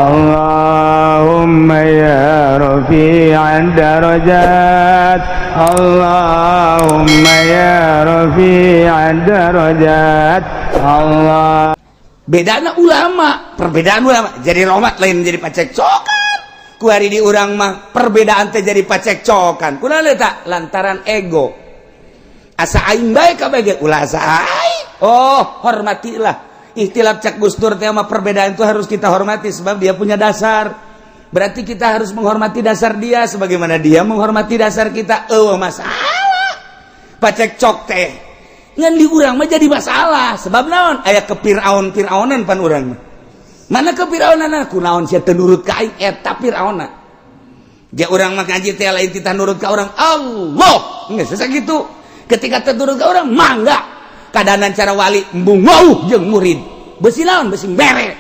Allahumma ya rafi'ad darajat, Allahumma ya rafi'ad darajat. Allah. Bedana ulama, perbedaan ulama jadi rahmat lain jadi pacekcokan. Ku hari di urang mah perbedaan teh jadi pacekcokan. Kunaon eta? Lantaran ego. Asa aing bae ka bae ulah asa aing. Oh, hormatilah. Ikhtilaf cak Gustur teh mah perbedaan itu harus kita hormati sebab dia punya dasar. Berarti kita harus menghormati dasar dia sebagaimana dia menghormati dasar kita. Eueuh masalah. Pacekcok teh ngan di urang mah jadi masalah sebab naon aya ke Firaun-firaunan pan urang mah mana ke Firaunan kunaon sia teu nurut ka aing eta Firaunna ge urang mah ngaji teh lain titah nurut ka urang Allah geus sakitu ketika teu nurut ka urang mangga kadanan cara wali embung wauh jeung murid beusi naon beusi mere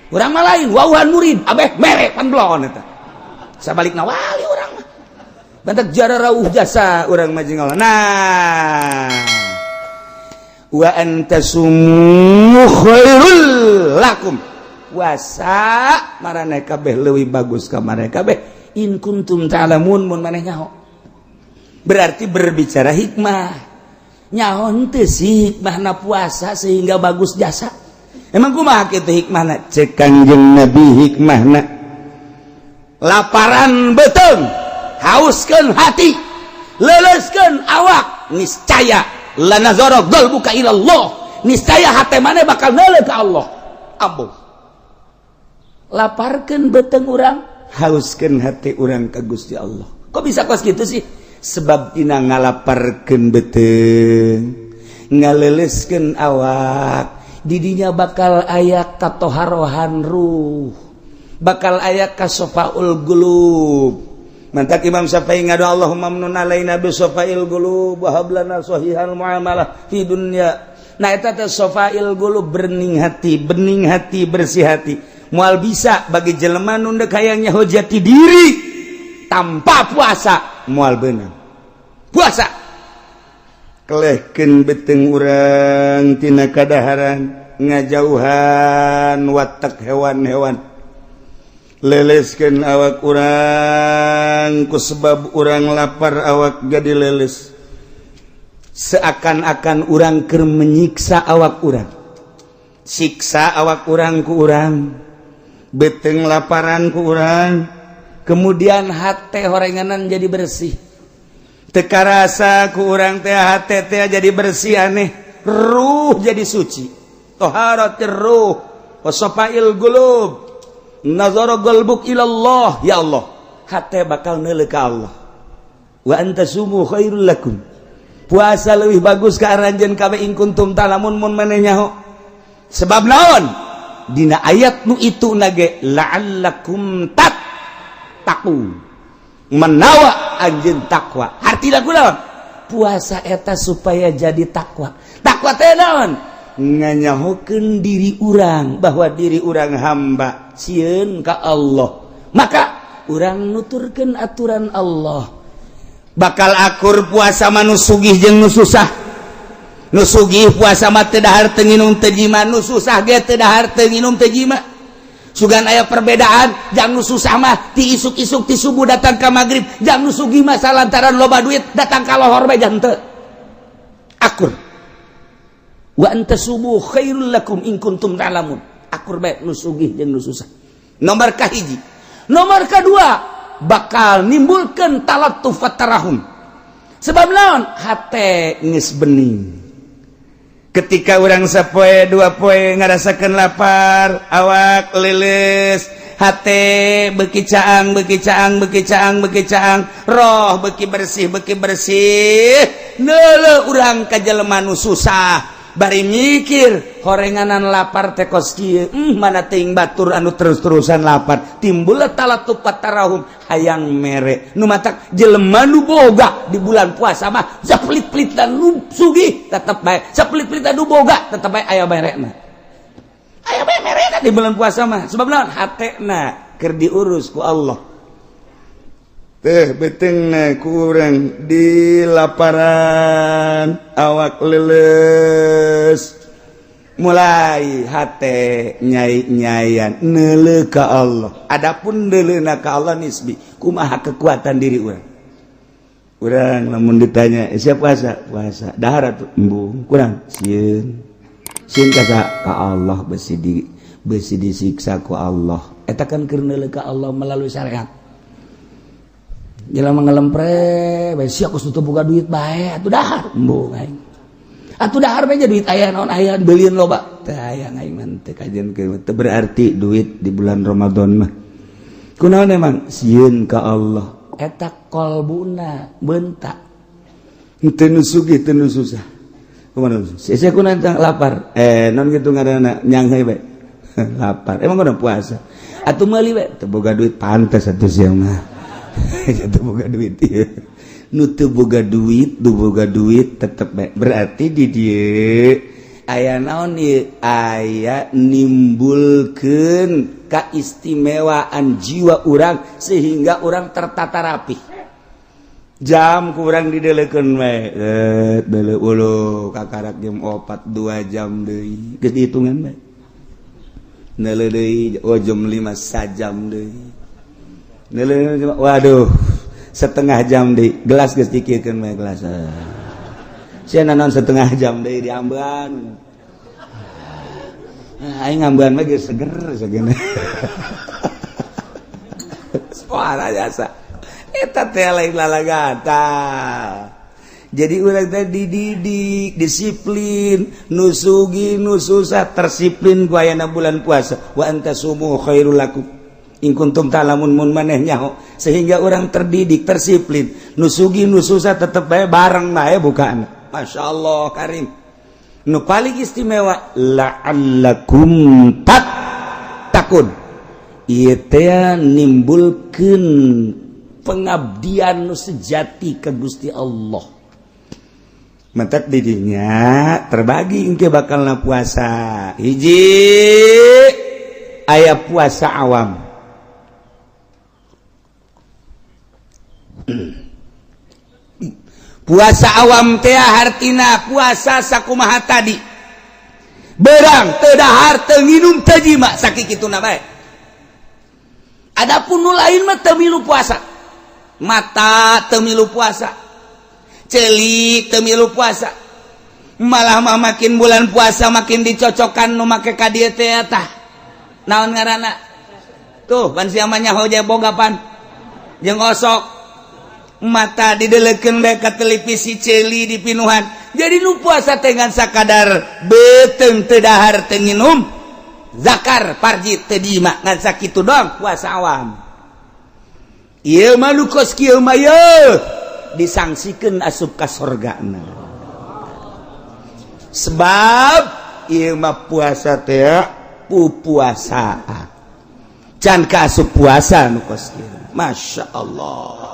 urang mah lain wauhan murid abeh mere pan blon eta sabalikna wali urang mah bantak jara rauh jasa urang mah jeung Allah nah wa antasumu khairul lakum wasa maraneh kabeh leuwih bagus ka maraneh kabeh in kuntum ta'lamun mun maneh nyaho berarti berbicara hikmah nyaho teu sih hikmahna puasa sehingga bagus jasa emang kumaha kitu hikmahna cek Kangjeng Nabi hikmahna laparan beuteung hauskeun hati leuleuskeun awak niscaya la nazara qalbuka ila Allah niscaya hate maneh bakal neuleuh ka Allah ambuh laparkeun beuteung urang hauskeun hate urang ka Gusti Allah kok bisa kos kitu sih sebab dina ngalaparkeun beuteung ngaleuleskeun awak didinya bakal aya katoharohan ruh bakal aya kasofaul qulub. Mantak Imam Syafi'i ngadu Allahumma mnun alaina bi safail qulub wa hablana sahihal muamalah fi dunya. Nah eta teh safail qulub bening hati, bersih hati. Moal bisa bagi jelema nu deuk hayang nyaho jati diri tanpa puasa moal beunang. Puasa kelehkeun beuteung urang tina kadaharan ngajauhan watak hewan-hewan. Leleskeun awak urang ku sebab urang lapar awak jadi leles seakan-akan urang keur menyiksa awak urang siksa awak urang ku urang beuteung laparan ku urang kemudian hate horenganan jadi bersih teu karasa ku urang teh hate teh jadi bersih aneh ruh jadi suci taharatir ruh wasafail qulub nazara qalbuk ilallah ya Allah hate bakal neuleuh ka Allah wa antasumu khairul lakum puasa leuwih bagus ka aranjeun kabeh in kuntum ta'lamun mun maneh nyaho sebab naon dina ayat nu itu nage la'allakum tattaqun menawa anjeun takwa artina kunaon puasa eta supaya jadi takwa teh naon nganyahokeun diri urang bahwa diri urang hamba sieun ka Allah maka urang nuturkeun aturan Allah bakal akur puasa mah nu sugih jeung nu susah nu sugih puasa mah teu dahar teu nginum teu jima nu susah ge teu dahar teu nginum teu jima sugan aya perbedaan jang nu susah mah ti isuk-isuk ti subuh datang ka magrib jang nu sugih mah salantaran loba duit datang ka lohor bae jang teu akur wa antasumu khairul lakum in kuntum ta'lamun akur bae nu sugih jeung nu susah nomor kahiji nomor kadua bakal nimbulkeun talattuf tarahum sebab naon hate geus bening ketika urang sapoe dua poe ngarasakeun lapar awak leuleus hate beuki caang roh beuki bersih neuleuh urang ka jelema nu susah bari mikir horenganan lapar teh kos kieu mana teuing batur anu terus-terusan lapar timbul talattuf tarahum hayang mere nu matak jelema nu boga di bulan puasa mah saplit-plitan nu sugih tetep bae saplit-plitan nu boga tetep bae aya merena di bulan puasa mah sebab naon hatena keur diurus ku Allah teh betengna kurang di laparan awak leles mulai hate nyai-nyaian neuleuh ka Allah. Adapun neuleuhna ka Allah nisbi kumaha kekuatan diri urang. Urang lamun ditanya, siapa puasa dahar atuh embung kurang sieun ka Allah besi disiksa ku Allah eta kan keur neuleuh ka Allah melalui syariat. Jelema ngelempre bae sia geus teu boga duit bae atuh dahar embung aing. Atuh dahar bae duit aya naon aya beulieun loba teu aya aing mah teu kajenkeun teu berarti duit di bulan Ramadan mah. Kunaon emang sieun ka Allah eta qalbuna beuntak. Teu nu sugih teu nu susah. Kumaha sia kunaon lapar. Non kitu ngaranna nyang heue bae. Lapar. Emang kunaon puasa. Atuh meuli bae teu boga duit pantes atuh sia mah. Teu boga duit ieu. Nu teu boga duit tetep bae. Berarti di dieu aya naon ieu? Aya nimbulkeun kaistimewaan jiwa urang sehingga urang tertata rapi. Jam kurang dideleukeun we. Deuleu uluh kakarak jam 4 2 jam deui. Geus dihitungan bae. Neuleuh deui jam 5 sajam deui. Neuleuh waduh setengah jam deui. Gelas geus dikiekeun we gelas. Sia naon setengah jam deui diambean. Aing ngambean mah geus seger sagena. Suara jasa. Eta teh lain lalagata. Jadi urang teh dididik, disiplin, nu sugih nu susah tersiplin ku ayana bulan puasa. Wa antasumu khairul lakum. In kuntum ta'lamun mun maneh nyaho sehingga orang terdidik, tersiplin. Nu sugih nu susah tetep bae bareng bae bukaan. Masyaallah karim. Nu paling istimewa la'allakum tattaqun. Ieu teh nimbulkeun pengabdian nu sejati ka Gusti Allah. Mentek didinya terbagi engke bakalna puasa. Hiji aya puasa awam. Puasa awam teh hartina puasa sakumaha tadi. Berang teu dahar teu nginum teu jima sakikituna bae. Adapun nu lain mah teu milu puasa. Mata teu milu puasa. Celik teu milu puasa. Malah mah makin bulan puasa makin dicocokan nu make ka dieu teh tah. Naon ngaranna? Tuh pan sia mah nyaho je boga pan. Jeung osok. Mata dideleukeun bae ka televisi celi di pinuhan. Jadi nu puasa teh ngan sakadar beuteung teu dahar teu nginum, zakar parji teu dima ngan sakitu doang puasa awam. Ieu mah nu kos kieu mah yeuh disangsikeun asup ka sorgana. Sebab ieu mah puasa teh pupuasaan. Can ka asup puasa nu kos kieu. Masyaallah.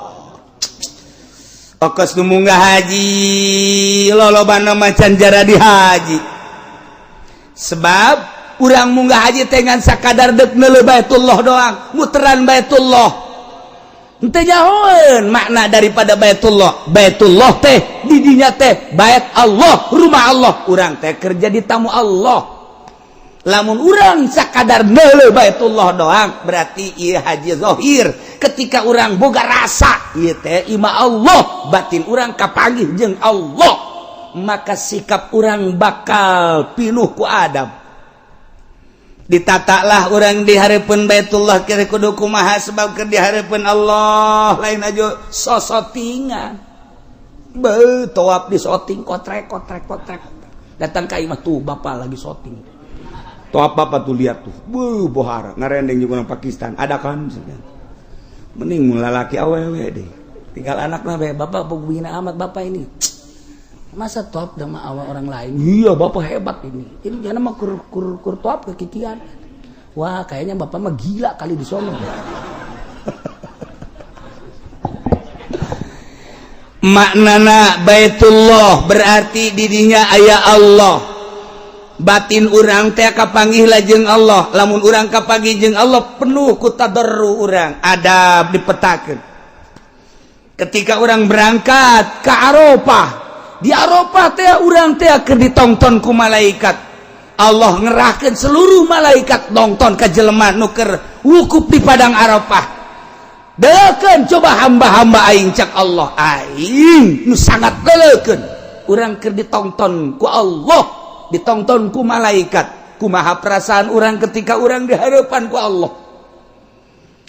Okos nu munggah haji lolobana macan jara di haji. Sebab urang munggah haji teh ngan sakadar deuk neuleuh Baitullah doang, muteran Baitullah. Henteu nyahoeun makna daripada Baitullah. Baitullah teh di dinya teh bait Allah, rumah Allah. Urang teh keur jadi tamu Allah. Lamun urang sakadar neuleuh Baitullah doang berarti ieu haji zahir. Ketika urang boga rasa ieu teh ima Allah, batin urang kapanggih jeung Allah, maka sikap urang bakal pinuh ku adab. Ditatalah urang di hareupeun Baitullah kira kudu kumaha sebab keur di hareupeun Allah lain aja sosotingan. Beuh toap di soting kotrek. Datang ka imah tuh bapak lagi soting. Tuh apa tuh lihat tuh, bohara ngarendeng juga orang Pakistan, ada kan? Mending mula laki awewe deh, tinggal anak lah bapak pembina amat bapak ini, masa top sama awal orang lain? Iya bapak hebat ini jangan mah kur top kekikian, wah kayaknya bapak mah gila kali di sono. Maknana Baitullah berarti didinya aya Allah. Batin urang teh kapanggih lah jeung Allah. Lamun urang kapanggih jeung Allah penuh ku tadarru urang, adab dipetakeun. Ketika urang berangkat ke Arafah, di Arafah teh urang teh keur ditonton ku malaikat. Allah ngerahkan seluruh malaikat nonton ke jelema nuker wukuf di padang Arafah. Deukeun coba hamba-hamba aing cak Allah aing nu sangat deukeun urang keur ditonton ku Allah, ditonton ku malaikat. Kumaha perasaan urang ketika urang di harapan ku Allah.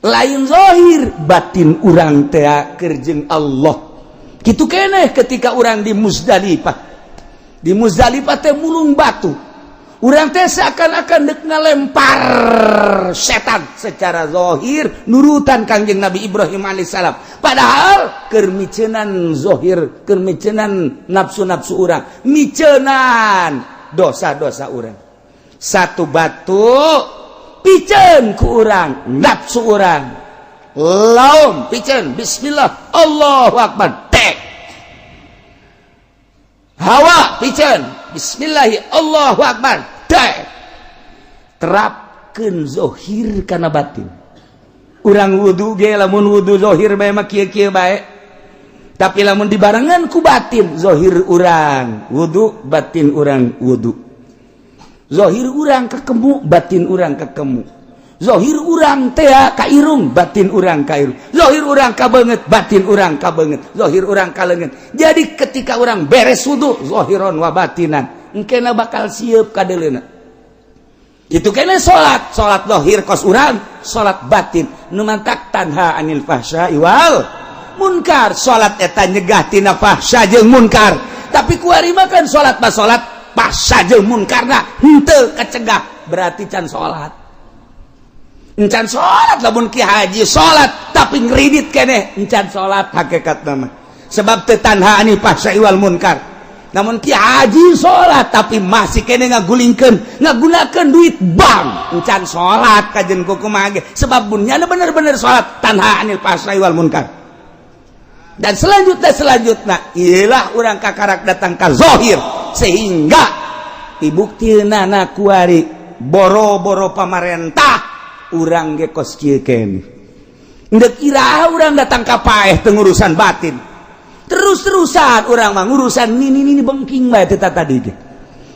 Lain zahir, batin urang teh keur jeung Allah. Kitu keneh ketika urang di Muzdalifah. Di Muzdalifah teh mulung batu. Urang teh seakan-akan dek ngalempar setan secara zahir nurutan Kangjeng Nabi Ibrahim alaihissalam. Padahal keur miceunnan zahir, keur miceunnan nafsu-nafsu urang, miceunnan dosa-dosa urang. Satu batu piceun ku urang, nafsu urang. Laum piceun bismillah Allahu akbar. Tek. Hawa piceun bismillahi Allahu akbar. Tek. Terapkeun zahir kana batin. Urang wudu ge lamun wudu zahir bae mah kieu-kieu bae. Tapi lamun dibarengan ku batin, zahir urang wudu, batin urang wudu. Zahir urang kekemu, batin urang kekemu. Zahir urang teh ka irung, batin urang ka irung. Zahir urang ka beungeut, batin urang ka beungeut. Zahir urang ka leungeut. Jadi ketika urang beres wudu, zahiron wa batinan, engkena bakal sieup ka deuleuna. Kitu keneh salat, salat zahir kos urang, salat batin nu mantak tanha anil fahsya'i wal munkar. Salat eta nyegah tina fahsya jeung munkar. Tapi kuari mah kan salat mah salat fahsya jeung munkarna henteu kacegah, berarti can salat. Encan salat lamun ki haji salat tapi ngridit keneh encan salat hakikatna mah. Sebab teu tanha anil fahsya'i wal munkar. Namun ki haji salat tapi masih keneh ngagulingkeun, ngagunakeun duit bank, encan salat kajen kumaha ge. Sebab bunnyana bener-bener salat tanha anil fahsya'i wal munkar. Dan selanjutnya ialah urang kakarak datang ka zahir sehingga dibuktieunan kuari boro-boro pamarentah urang ge kos kieu keneh. Ndek iraha urang datang ka paeh teu ngurusan batin. Terus-terusan urang mah ngurusan nini bengking bae teh tadi ge.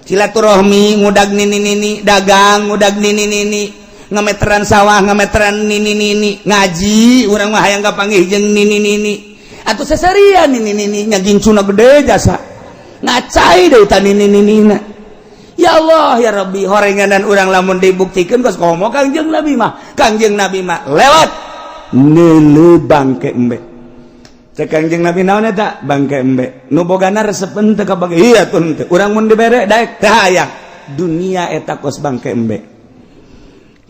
Silaturahmi ngudag nini dagang ngudag nini ngameteran sawah ngameteran nini ngaji urang mah hayang kapanggih jeung nini atuh sasarian nini nyagincuna gede jasa ngacai deui ta nini-ninina. Ya Allah ya Rabbi, horenganan urang lamun dibuktikan kos komo Kangjeng Nabi mah lewat neuleuh bangke embe. Cek Kangjeng Nabi naon eta? Bangke embe. Nu bogana resepen teu kabage. Iya tun teu. Urang mun dibere daek teu hayang. Dunia eta kos bangke embe.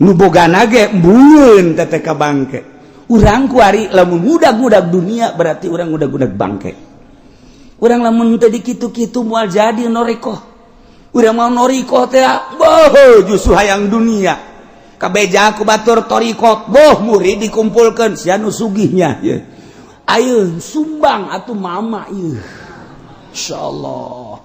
Nu bogana ge mbueun teh ka bangke. Urang kuari lamun mudag-mudag dunia berarti urang mudag-mudag bangke. Urang lamun teu dikitu-kitu moal jadi norikoh. Urang mau norikoh teh boh justru hayang dunia. Kabeja ku batur torikot boh murid dikumpulkeun sia nu sugihnya ye. Ayo sumbang atuh mama ieu. Insyaallah.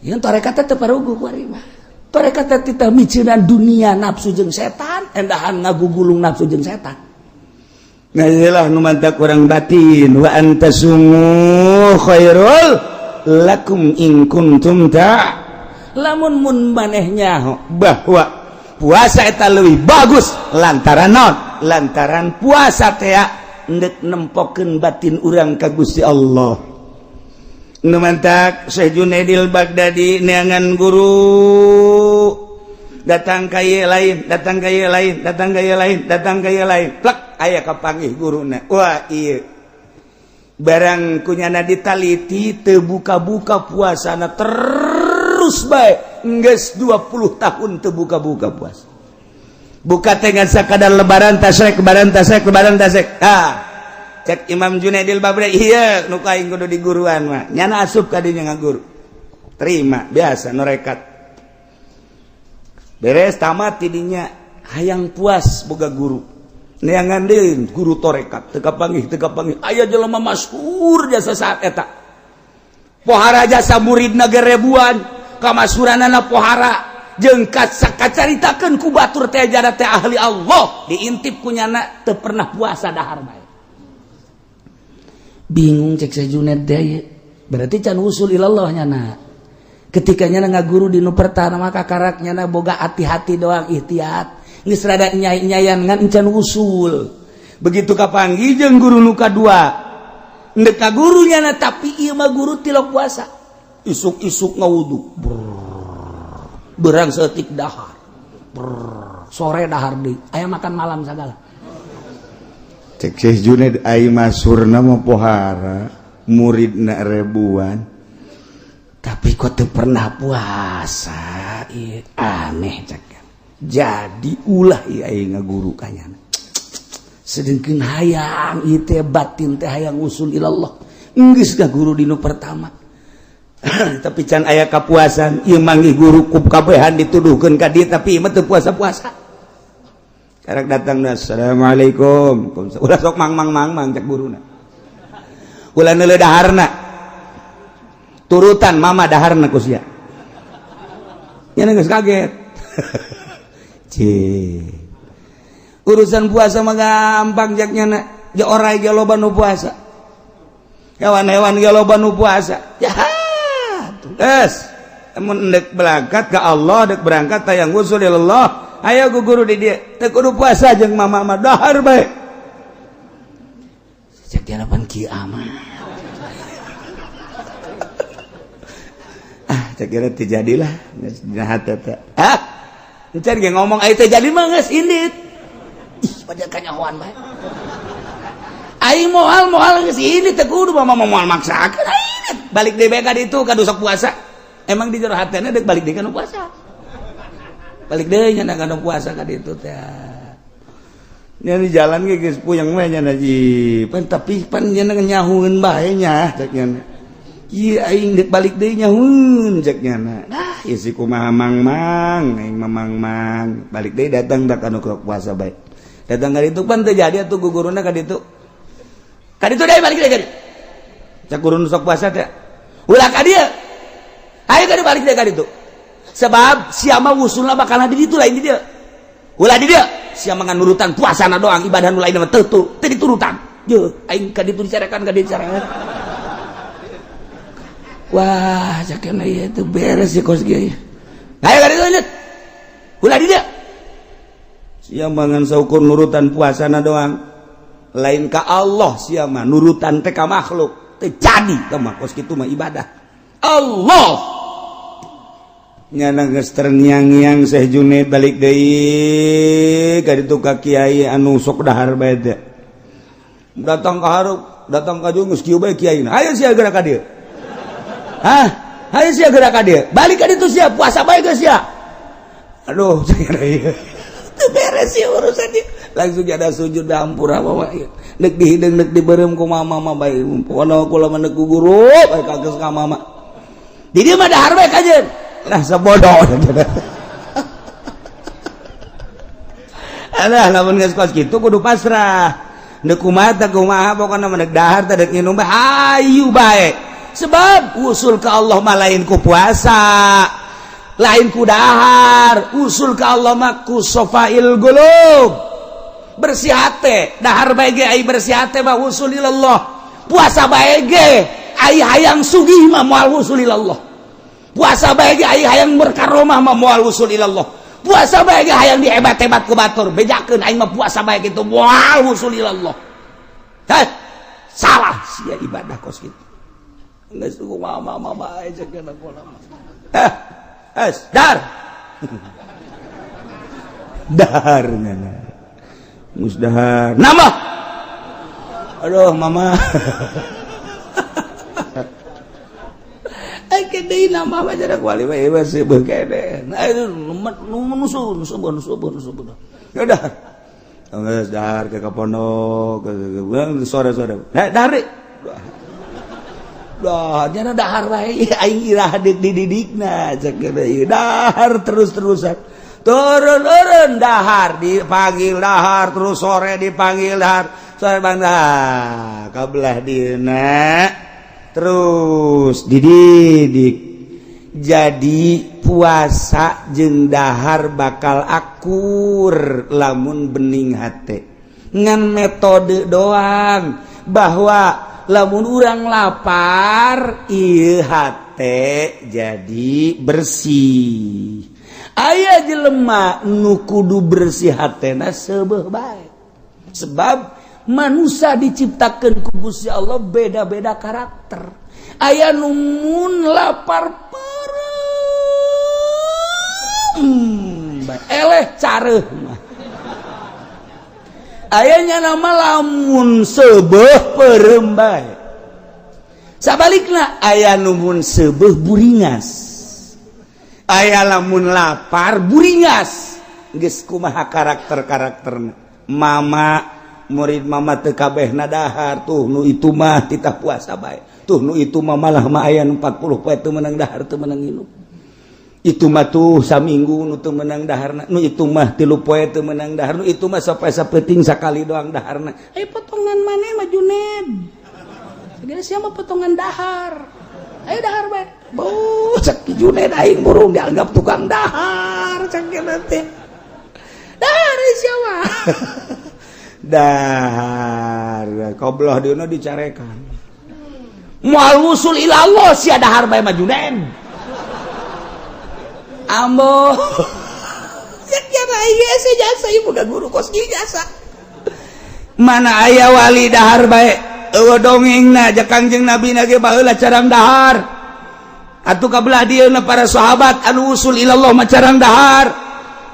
Yeun tarekat teh paruguh kuari mah. Tarekat teh miceunan dunia nafsu jeung setan, endahan ngagugulung nafsu jeung setan. Ngajilah nu mantak urang batin wa antasumu khairul lakum in kuntum ta. Lamun mun manehnya bahwa puasa eta leuwih bagus lantaran naon? Lantaran puasa teh ndek nempokeun batin urang ka Gusti Allah. Nu mantak Syekh Junaidil Baghdadi neangan guru datang ka ieu lain, datang ka ieu lain, datang ka ieu lain, datang ka ieu lain. Plek aya kapanggih guruna. Wah ieu. Barang kunyana ditaliti teu buka-buka puasana terus bae geus 20 tahun teu buka-buka puasa. Buka teh ngan sakadar lebaran tasrek lebaran tasrek lebaran tasrek. Cek Imam Junaidil Baghdadi ieu nu kaing kudu diguruan mah. Nyana asup ka dinya ngaguru. Terima biasa norekat. Beres tamat tidinya hayang puas boga guru. Neangan deui guru torekat teu kapanggih aya jelema masyhur jasa saat eta. Pohara jasa muridna ge ribuan, kamasyhuranana pohara jeung kacaritakeun ku batur teh jada teh ahli Allah, diintip kunyana teu pernah puasa dahar bae. Bingung cek Syekh Junaid teh berarti can usul ilallah nyana. ketikanya ngaguru di nu pertama maka karaknya boga hati-hati doang ikhtiat geus rada nyai-nyayan ngan encan usul begitu kapanggih jeung guru nu kadua endek ka gurunya tapi ieu mah guru tilok puasa isuk-isuk ngawudu berang setik dahar sore dahar deui aya makan malam sagala cek Syekh Junaid ai masurna mah pohara muridna ribuan tapi kok teu pernah puasa ieu aneh cek jadi ulah ieu ai ngaguru kanyana sedengkeun hayang ieu teh batin teh hayang usul ilallah geus ngaguru dinu pertama tapi can aya kapuasan ieu manggih guru kabehan dituduhkeun ka dieu tapi ieu mah teu puasa-puasa karek datang assalamualaikum ulah sok mang cek guruna ulah neuleuh daharna turutan mama daharna ku sia nya geus kaget urusan puasa mah gampang jak nyana ya orai ge loba nu puasa hewan-hewan ge loba nu puasa ya geus mun endek berangkat ka Allah dek berangkat tayang usul ilallah ayo guru di dia teu kudu puasa jeung mama mah dahar bae cek di hadapan kiamat cek kira teu jadilah geus jahat eta encan ge ngomong aya teu jadi mah geus indit ih pada kanyahoan bae aing moal geus indit teu kudu mama moal maksakeun indit balik deui bae ka ditu ka sok puasa emang di jero hatena deuk balik deui ka nu puasa balik deh nya kana puasa ka ditu teh nya di jalan ge geus puyeng we nya ji pan tapi pan nya nyahueun bae nya cek nya ieu aing deuk balik deui nyahueun cek nya nah ieu si kumaha mang aing mang balik deui datang da kana puasa bae datang ka ditu pan teu jadi atuh guguruna ka ditu deui balik deui cek guru nu sok puasa teh ulah ka dieu ayo ka balik deui ka ditu sebab siapa usulna bakal di ditu lain di dia ulah di dia siapa ngan nurutan puasana doang ibadah nu lain mah teu diturutan je aing ka ditu dicarakan wah sakena ieu teh beres si kos kieu ayo ka ditu lanjut ulah di dia siapa ngan saukur nurutan puasana doang lain ka Allah siapa nurutan teh ka makhluk teu jadi mah kos kitu mah ibadah Allah nyana geus ternyang-nyang Syekh Junaid balik deui ka ditu ka kiai anu sok dahar bae teh datang ka hareup datang ka jungus kieu bae kiaina hayu sia geura ka dieu hayu sia geura ka dieu balik ka ditu sia puasa bae geus sia aduh cenah ieu teu beres ieu urusan ieu langsung ada sujud da hampura bawa ieu deuk dihideung deuk dibeureum ku mama mah bae pokona kula mah deuk ku guru bae kageus ka mama di dieu mah dahar bae kajeun nah sebodoh alah lamun geus kos kitu kudu pasrah deuk kumaha pokona mah dahar teh deuk nginum bae hayu bae sebab usul ka Allah mah lain ku puasa lain ku dahar usul ka Allah mah ku safail qulub bersih hate dahar bae ge ai bersih hate mah usul ilallah puasa bae ge ai hayang sugih mah moal usul ilallah puasa bae ge aya hayang berkaromah mah moal usul ilallah puasa bae ge hayang dihebat-hebat ku batur bejakeun aing mah puasa bae kitu moal usul ilallah salah sia ibadah kos kitu geus kumaha bae cek kana kula dar dahar nya musdahar nama aduh mama kede nama baca dak wali we masih bekede nah itu nusuh ya udah geus dahar ke pondok ke sore-sore dari dah nya dahar wae aing irah dididikna cek ieu dahar terus-terusan turun dahar dipanggil dahar terus sore dipanggil dahar sore bang dahar kabelah dina terus dididik jadi puasa jeung dahar bakal akur lamun bening hate ngan metode doang bahwa lamun urang lapar ieu hate hate jadi bersih. Aya jelema nu kudu bersih hatena sebeuh bae. Sebab manusia diciptakeun ku Gusti Allah beda-beda karakter. Aya nu mun lapar perem eleh careuh mah. Ayanya nama lamun sebeuh perem bae. Sabalikna aya nu mun sebeuh buringas. Aya lamun lapar buringas. Geus kumaha karakter-karakterna. Mama murid mama teu kabehna dahar tuh nu itu mah titah puasa bae. Tuh nu itu mah malah mah aya nu 40 poe teu meunang dahar teu meunang nginum. Itu mah tuh saminggu nu teu meunang daharna. Nu itu mah 3 poe teu meunang dahar. Nu itu mah sapoe sapeting sakali doang daharna. Potongan maneh mah Juned. Segala siapa potongan dahar. Ayo dahar bae. Beuh cek Juned aing burung dianggap tukang dahar cek teh. Dahar siapa? Dahar kobloh dieuna dicarekan. Moal wusul ila Allah sia dahar bae mah Juned. Ambo. Sakjana ieu se jasa ieu boga guru kos ieu jasa. Mana aya wali dahar bae? Eueuh dongengna jeung Kangjeng Nabi na ge baheula carang dahar. Atuh kabelah dieuna para sahabat anu usul ilallah mah carang dahar.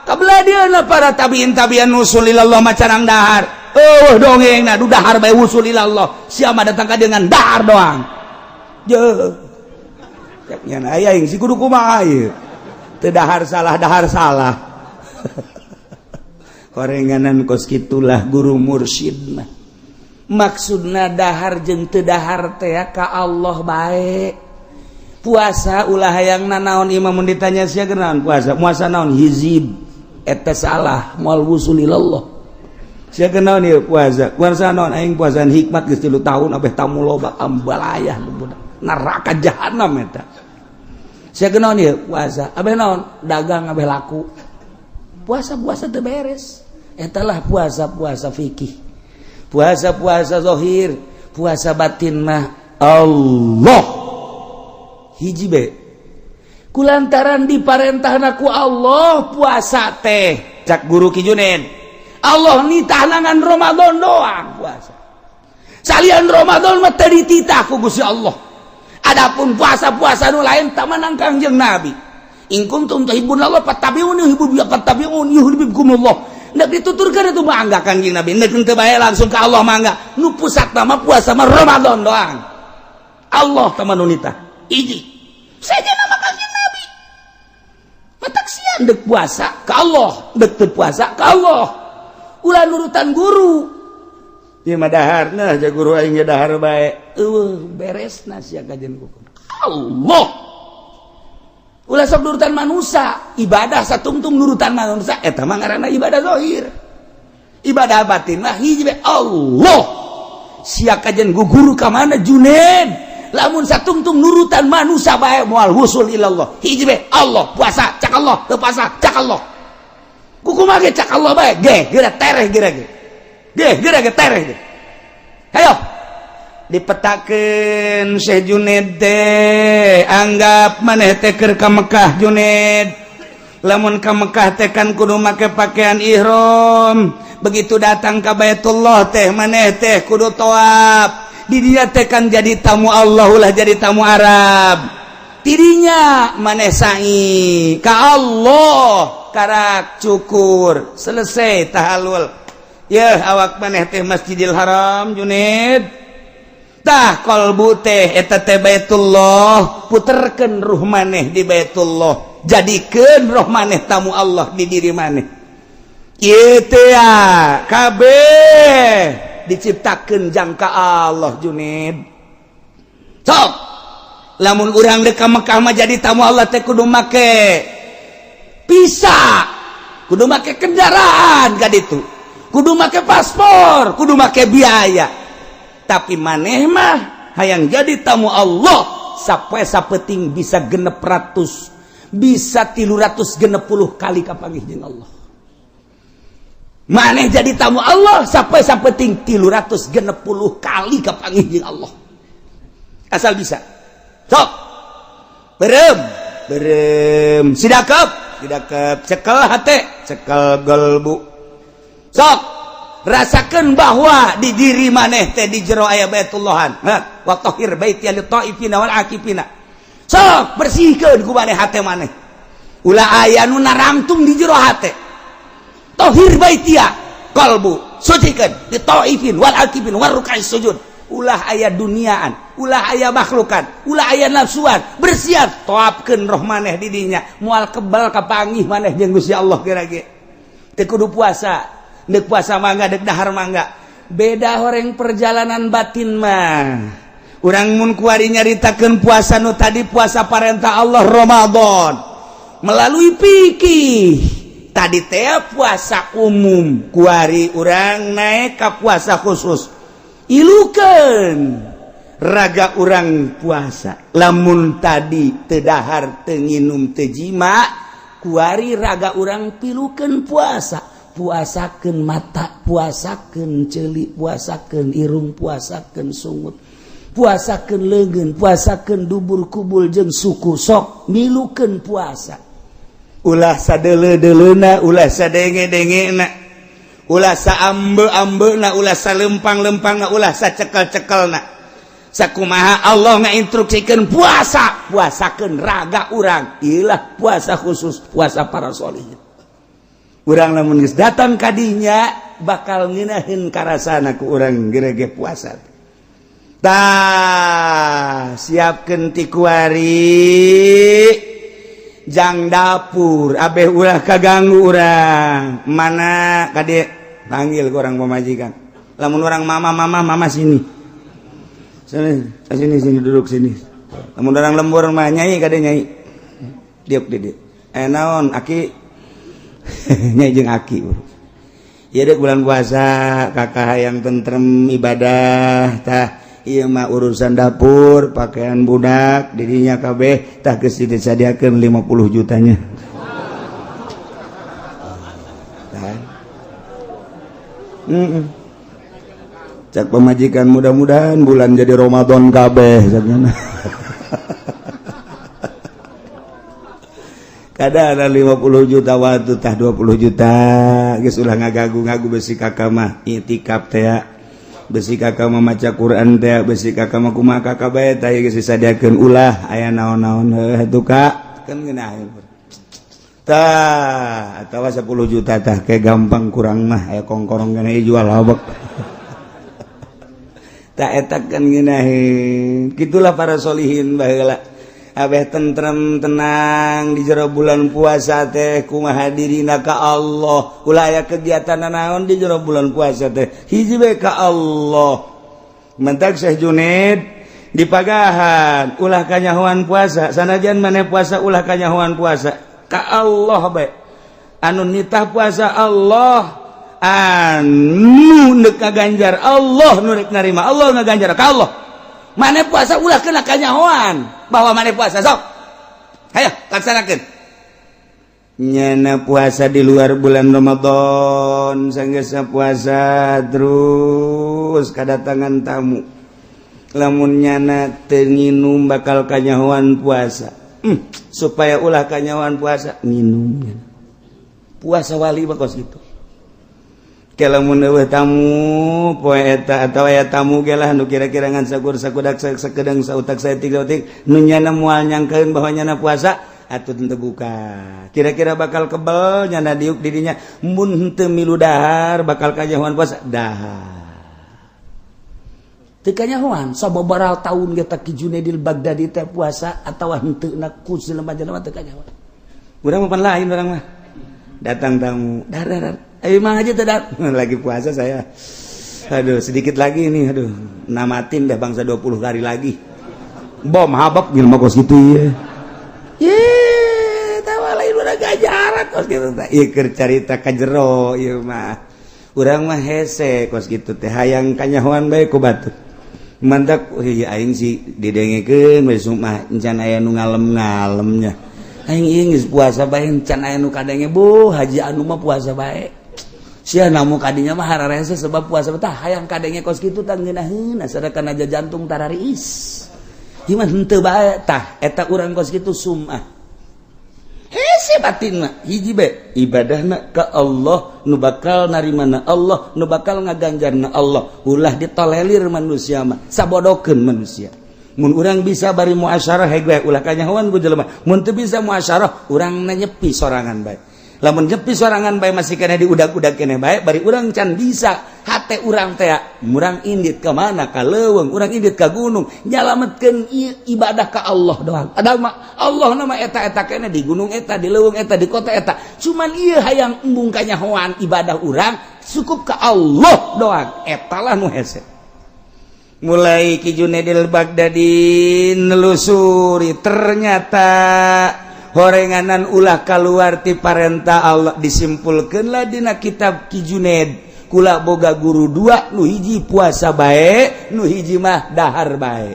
Kabelah dieuna para tabiin usul ilallah mah carang dahar. Eueuh dongengna du dahar bae usul ilallah. Sia mah datang ka dengan dahar doang. Jeuh. Cek nya aya yang si kudu kumaha ieu? Teu dahar salah. Korenganan kos kitulah guru mursyid mah. Maksudna dahar jeung teu dahar teh ka Allah bae. Puasa ulah hayang nanaon imam mun ditanya sia geus puasa. Puasa naon hizib eta salah moal wusul ilallah. Sia geus naon ieu puasa. Puasa naon aing puasaan hikmat geus 3 tahun abeh tamu loba ambalayah budak. Neraka jahanam eta. Sia geus naon ieu puasa. Abeh naon dagang abeh laku. Puasa teu beres. Eta lah puasa fikih. Puasa zahir, puasa batin mah Allah hiji be. Kulantaran diparentahna ku Allah puasa teh cak guru Ki Juned. Allah nitah nangan Ramadan doang puasa. Salian Ramadan mah teu dititah ku Gusti Allah. Adapun puasa nu lain tah manang Kangjeng Nabi. In kuntum tuhibbunallah fattabi'uni yuhibbukumullah. Ndak dituturkan itu mangga Kangjeng Nabi. Ndak teu bae langsung ka Allah mangga. Nu pusatna mah puasa mah Ramadan doang. Allah tah nu nitah. Iji. Saja nama Kangjeng Nabi. Matak sian deuk puasa ka Allah, deuk teu puasa ka Allah. Ulah nurutan guru. Ieu mah daharna ja guru aing ge dahar bae. Eueuh beresna sia kajen hukum. Allah. Ulah sok nurutan manusia, ibadah satungtung nurutan manusia, eta mah ngaranna ibadah zahir. Ibadah batin mah hiji bae Allah. Sia kajen guguru ka mana Juned? Lamun satungtung nurutan manusia bae moal wusul ilallah. Hiji bae Allah, puasa cak Allah, teu puasa cak Allah. Kukumaha ge cak Allah bae, ge geura tereh geura ge. Ge geura ge tereh ge. Hayo dipetakeun Syekh Juned teh anggap maneh teh keur ka Mekah Juned. Lamun ka Mekah teh kan kudu make pakaian ihram. Begitu datang ka Baitullah teh maneh teh kudu tawaf. Di dieu teh kan jadi tamu Allah ulah jadi tamu Arab. Tidinya maneh sa'i ka Allah karak cukur selesai tahallul. Yeuh awak maneh teh Masjidil Haram Juned. Tah qalbu teh eta teh Baitullah, puterkeun ruh maneh di Baitullah, jadikeun roh maneh tamu Allah di diri maneh. Ieu teh kabeh diciptakeun jangka Allah Juned. Sok lamun urang deuk ka Mekah mah jadi tamu Allah teh kudu make visa, kudu make kendaraan ka ditu, kudu make paspor, kudu make biaya. Tapi maneh mah hayang jadi tamu Allah sapoe sapeting bisa 600 bisa 360 kali kapanggih jeung Allah. Maneh jadi tamu Allah sapoe sapeting 360 kali kapanggih jeung Allah. Asal bisa. Sok berem sidakep cekel hate cekel golbu sok rasakeun bahwa di diri maneh teh di jero aya Baitullahan wa tahhir baiti lit taifina wal akifina sok bersihkeun ku maneh hate maneh ulah aya nu narangtung di jero hate tahhir baitia qalbu sucikeun lit taifin wal akifin war ruk'is sujud ulah aya duniaan ulah aya makhlukan ulah aya nafsuan bersihan toapkeun roh maneh di dinya moal kebal kapanggih maneh jeung Gusti Allah kira-kira teu kudu puasa deuk puasa mangga deuk dahar mangga beda horeng perjalanan batin mah urang mun kuari nyaritakeun puasa nu tadi puasa parentah Allah Ramadan melalui fikih tadi teh puasa umum kuari urang naik ka puasa khusus ilukeun raga urang puasa lamun tadi teu dahar teu nginum teu jima kuari raga urang pilukeun puasa puasakeun mata puasakeun ceuli puasakeun irung puasakeun sungut puasakeun leungeun puasakeun dubur kubul jeung suku sok milukeun puasa ulah sadeuleu-deuleuna ulah sadenge-dengena ulah saambe-ambeuna ulah salempang-lempangna ulah sacekel-cekelna sakumaha Allah ngainstruksikeun puasa puasakeun raga urang ilah puasa khusus puasa para sholihin urang lamun geus datang ka dinya bakal ngeunaheun karasana ku urang gerege puasa tah siapkeun ti kuari jang dapur abeh ulah kaganggu urang mana kade panggil ku urang pamajikan lamun urang mama sini sini duduk sini lamun urang lembur mah nyai kade nyai diuk di naon aki nyai jeung aki ieu deuk bulan puasa kakak hayang tentrem ibadah tah ieu mah urusan dapur pakaian budak didinya kabeh tah geus disadiakeun 50 jutanya cak pemajikan mudah-mudahan bulan jadi Ramadan kabeh sakjana kada ada 50 juta waktu tah 20 juta geus ulah ngagagu-ngagu besi kakak mah itikaf teh besi kakak mah maca Quran teh besi kakak mah kumaha kakak bae tah geus disadiakeun ulah aya naon-naon heuh ka kan ngeunaheun tah atawa 10 juta tah kayak gampang kurang mah aya kongkorong kana jual lobek tah eta kan ngeunaheun kitulah para sholihin baheula abeh tentrem tenang di jero bulan puasa teh kumaha dirina ka Allah ulah aya kegiatan naon di jero bulan puasa teh hiji bae ka Allah mentak Syekh Junaid di pagahan ulah kanyahoan puasa sanajan maneh puasa ulah kanyahoan puasa ka Allah bae anu nitah puasa Allah anu neuk ngaganjar Allah nu rek narima Allah ngaganjar ka Allah maneh puasa ulah kena kanyahoan bahwa maneh puasa sok hayo laksanakeun nyana puasa di luar bulan Ramadan sanggeus puasa terus kadatangan tamu lamun nyana teu nginum bakal kanyahoan puasa supaya ulah kanyahoan puasa nginum puasa wali bakos gitu kalamun eueuh tamu poe eta atawa aya tamu ge lah nu kira-kira ngan sakur-sakudak sakedeng sautak saeutik nu nyana moal nyangkeun bahwa nyana puasa atuh teu buka kira-kira bakal kebel nyana diuk di dinya mun teu milu dahar bakal kanyahoan puasa dahar teu kanyahoan sababaraha taun ge tak Junaidil Baghdadi teh puasa atawa henteu na ku jelema-jelema teu kanyahoan urang mah pan lain urang mah datang tamu dar ayo mah aja tidak lagi puasa saya aduh sedikit lagi ini aduh namatin dah bangsa 20 hari lagi bom habak bil mah kos gitu ya tawa lain urang gajaran kos gitu teh ieu keur carita ka jero ieu mah urang mah hese kos gitu teh hayang kanyahoan bae ku batur mantak aing sih didengekeun besok mah encan aya nu ngalem-ngalemnya aing ieu geus puasa bae encan aya nu kadenge bu haji anu mah puasa bae sia namu kadinya mah hararese sebab puasa tah hayang kadenge kos kitu tah ngeunaheun asada kana jantung tarariis gimana henteu bae tah eta urang kos kitu sum'ah hese batinna hiji bae ibadahna ka Allah nu bakal narimana Allah nu bakal ngaganjarna Allah ulah ditolelir manusia mah sabodokeun manusia mun urang bisa bari muasyarah hege ulah kanyahoan ku jelema mun teu bisa muasyarah urang nyepi sorangan bae lamun nyepi sorangan bae masih kena diudag-udag keneh bae bari urang can bisa hate urang teh urang indit ka mana ka leuweung urang indit ka gunung nyalametkeun ibadah ka Allah doang ada mah Allah nama eta-eta keneh di gunung eta di leuweung eta di kota eta cuman ieu hayang embung kanyahoan ibadah urang cukup ka Allah doang eta lah nu hese mulai Ki Junaidil Baghdadi nelusuri ternyata horenganan ulah keluar ti parentah Allah disimpulkeun lah dina kitab Ki Junaid kula boga guru dua nu hiji puasa bae nu hiji mah dahar bae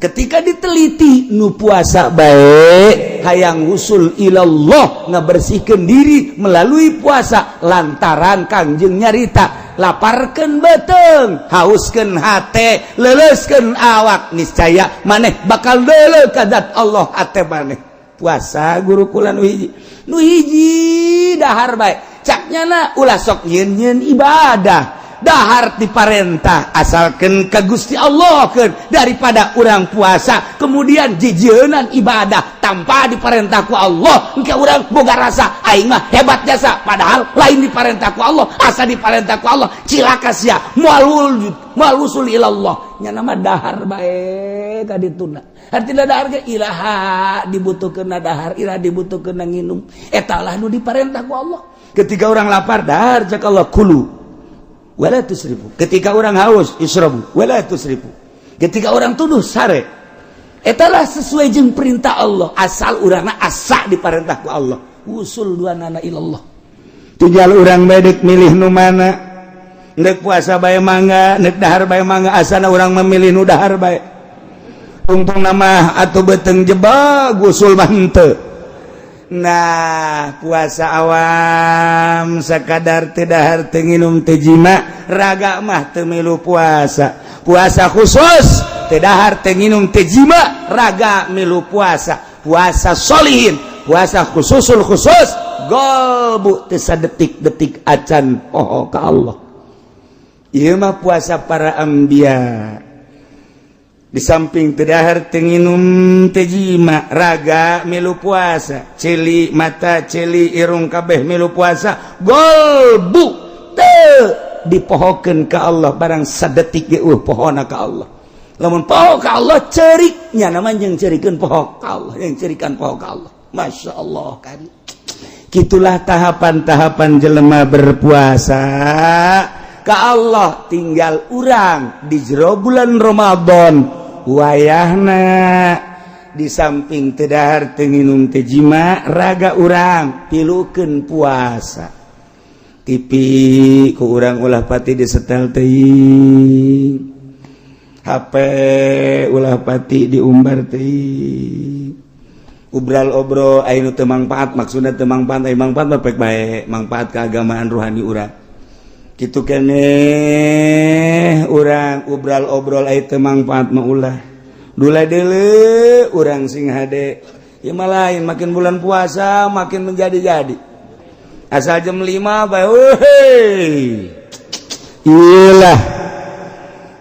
ketika diteliti nu puasa bae hayang usul ilallah ngabersihkeun diri melalui puasa lantaran Kangjeng nyarita laparkeun beuteung hauskeun hate leuleuskeun awak niscaya maneh bakal deuleu ka zat Allah hate maneh puasa guru kula nu hiji dahar bae caknyana ulah sok nyeun ibadah dahar diparentah asalkeun ka Gusti Allah keun daripada urang puasa kemudian jijeunan ibadah tanpa diparentah ku Allah engke urang boga rasa aing mah hebat jasa padahal lain diparentah ku Allah asa diparentah ku Allah cilaka sia moal wusul ilallah nya nama dahar bae ka dituna artina dahar ge ilaha dibutuhkeun dahar ira dibutuhkeun nginum eta lah nu diparentah ku Allah ketika orang lapar dahar cak Allah kulu wala tusrifu ketika orang haus israbu wala tusrifu ketika orang tuduh sare etalah sesuai jeung perintah Allah asal urangna asa diparentah ku Allah usul duanana ilallah tinggal urang bedek milih nu mana neuk puasa bae mangga neuk dahar bae mangga asana urang memilih nu dahar bae tungtung nama atuh beuteung jebak usul mah henteu nah puasa awam sakadar teu dahar teu nginum teu jima raga mah teu milu puasa puasa khusus teu dahar teu nginum teu jima raga milu puasa puasa solihin puasa khususul khusus golbu teu sadetik-detik acan poho ka Allah ieu mah puasa para anbiya di samping teu dahar teu nginum teu jima raga milu puasa celi mata celi irung kabeh milu puasa golbu teu dipohokeun ka Allah barang sadetik ge pohona ka Allah lamun poho ka Allah ceurik nya nama jeung ceurikeun poho ka Allah yang ceurikan poho ka Allah masyaallah kan kitulah tahapan-tahapan jelema berpuasa ka Allah tinggal urang di jero bulan Ramadan wayahna di samping teu dahar teu nginum teu jima raga urang pilukeun puasa TV ku urang ulah pati disetel teuing HP ulah pati diumbar teuing ubral obro anu teu mangpaat maksudna teu mangpaat aya mangpaat mah pek bae mangpaat keagamaan rohani urang kitu keneh urang ubral obrol aya teu mangpaat mah ulah dula deuleu urang sing hade ieu mah lain makin bulan puasa makin menjadi-jadi asal jam 5 bae heuh iyalah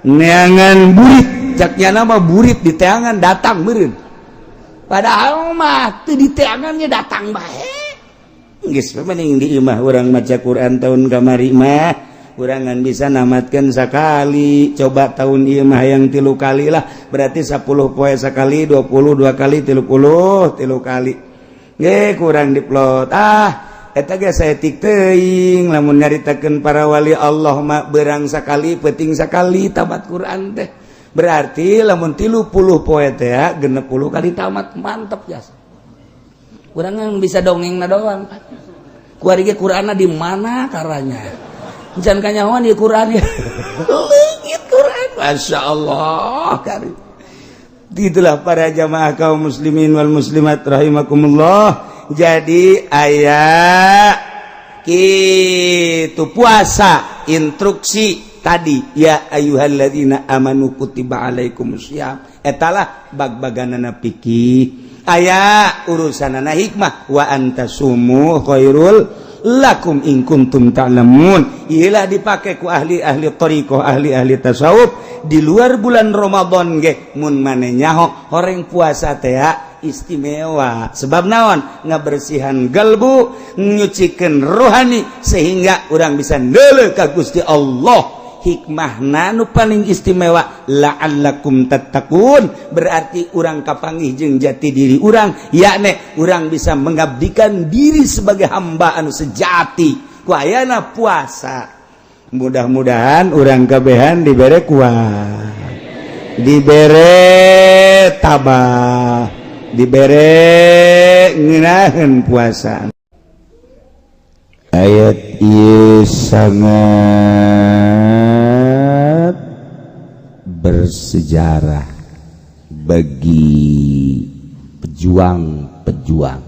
neangan burit caknya mah burit di teangan datang meureun padahal mah teu di teangannya datang bae geus mending di imah urang maca Quran tahun kamari mah urangan bisa namatkan sekali coba tahun ieu mah yang 3 kali lah berarti 10 poe sekali 22 kali 30 kali ge kurang diplot eta ge saeutik teuing lamun nyaritakeun para wali Allah mah beurang sakali penting sakali tamat Quran teh berarti lamun 30 poe teh 60 kali tamat mantep jasa urangan bisa dongengna doang kuari ge Qur'anna di mana karanya jangan kanyawan di Quran ya leungit Quran Masya Allah karim itulah para jamaah kaum muslimin wal muslimat rahimakumullah jadi ayat kitu puasa instruksi tadi ya ayyuhalladzina amanu kutiba alaikumusiyam etalah bag-baganana fikih aya urusanana hikmah wa antasumu khairul lakum in kuntum ta'lamun ilah dipakai ku ahli-ahli thariqah ahli-ahli tasawuf di luar bulan Ramadan ge mun maneh nyaho horeng puasa teh istimewa sebab naon ngabersihan galbu nyucikeun rohani sehingga urang bisa neuleuh ka Gusti Allah hikmahna nu paling istimewa la'allakum tattaqun berarti urang kapanggih jeung jati diri urang yakni urang bisa mengabdikan diri sebagai hamba anu sejati ku ayana puasa mudah-mudahan urang kabehan dibere kuat dibere tabah dibere ngeunaheun puasa ayat ieu sangat bersejarah bagi pejuang-pejuang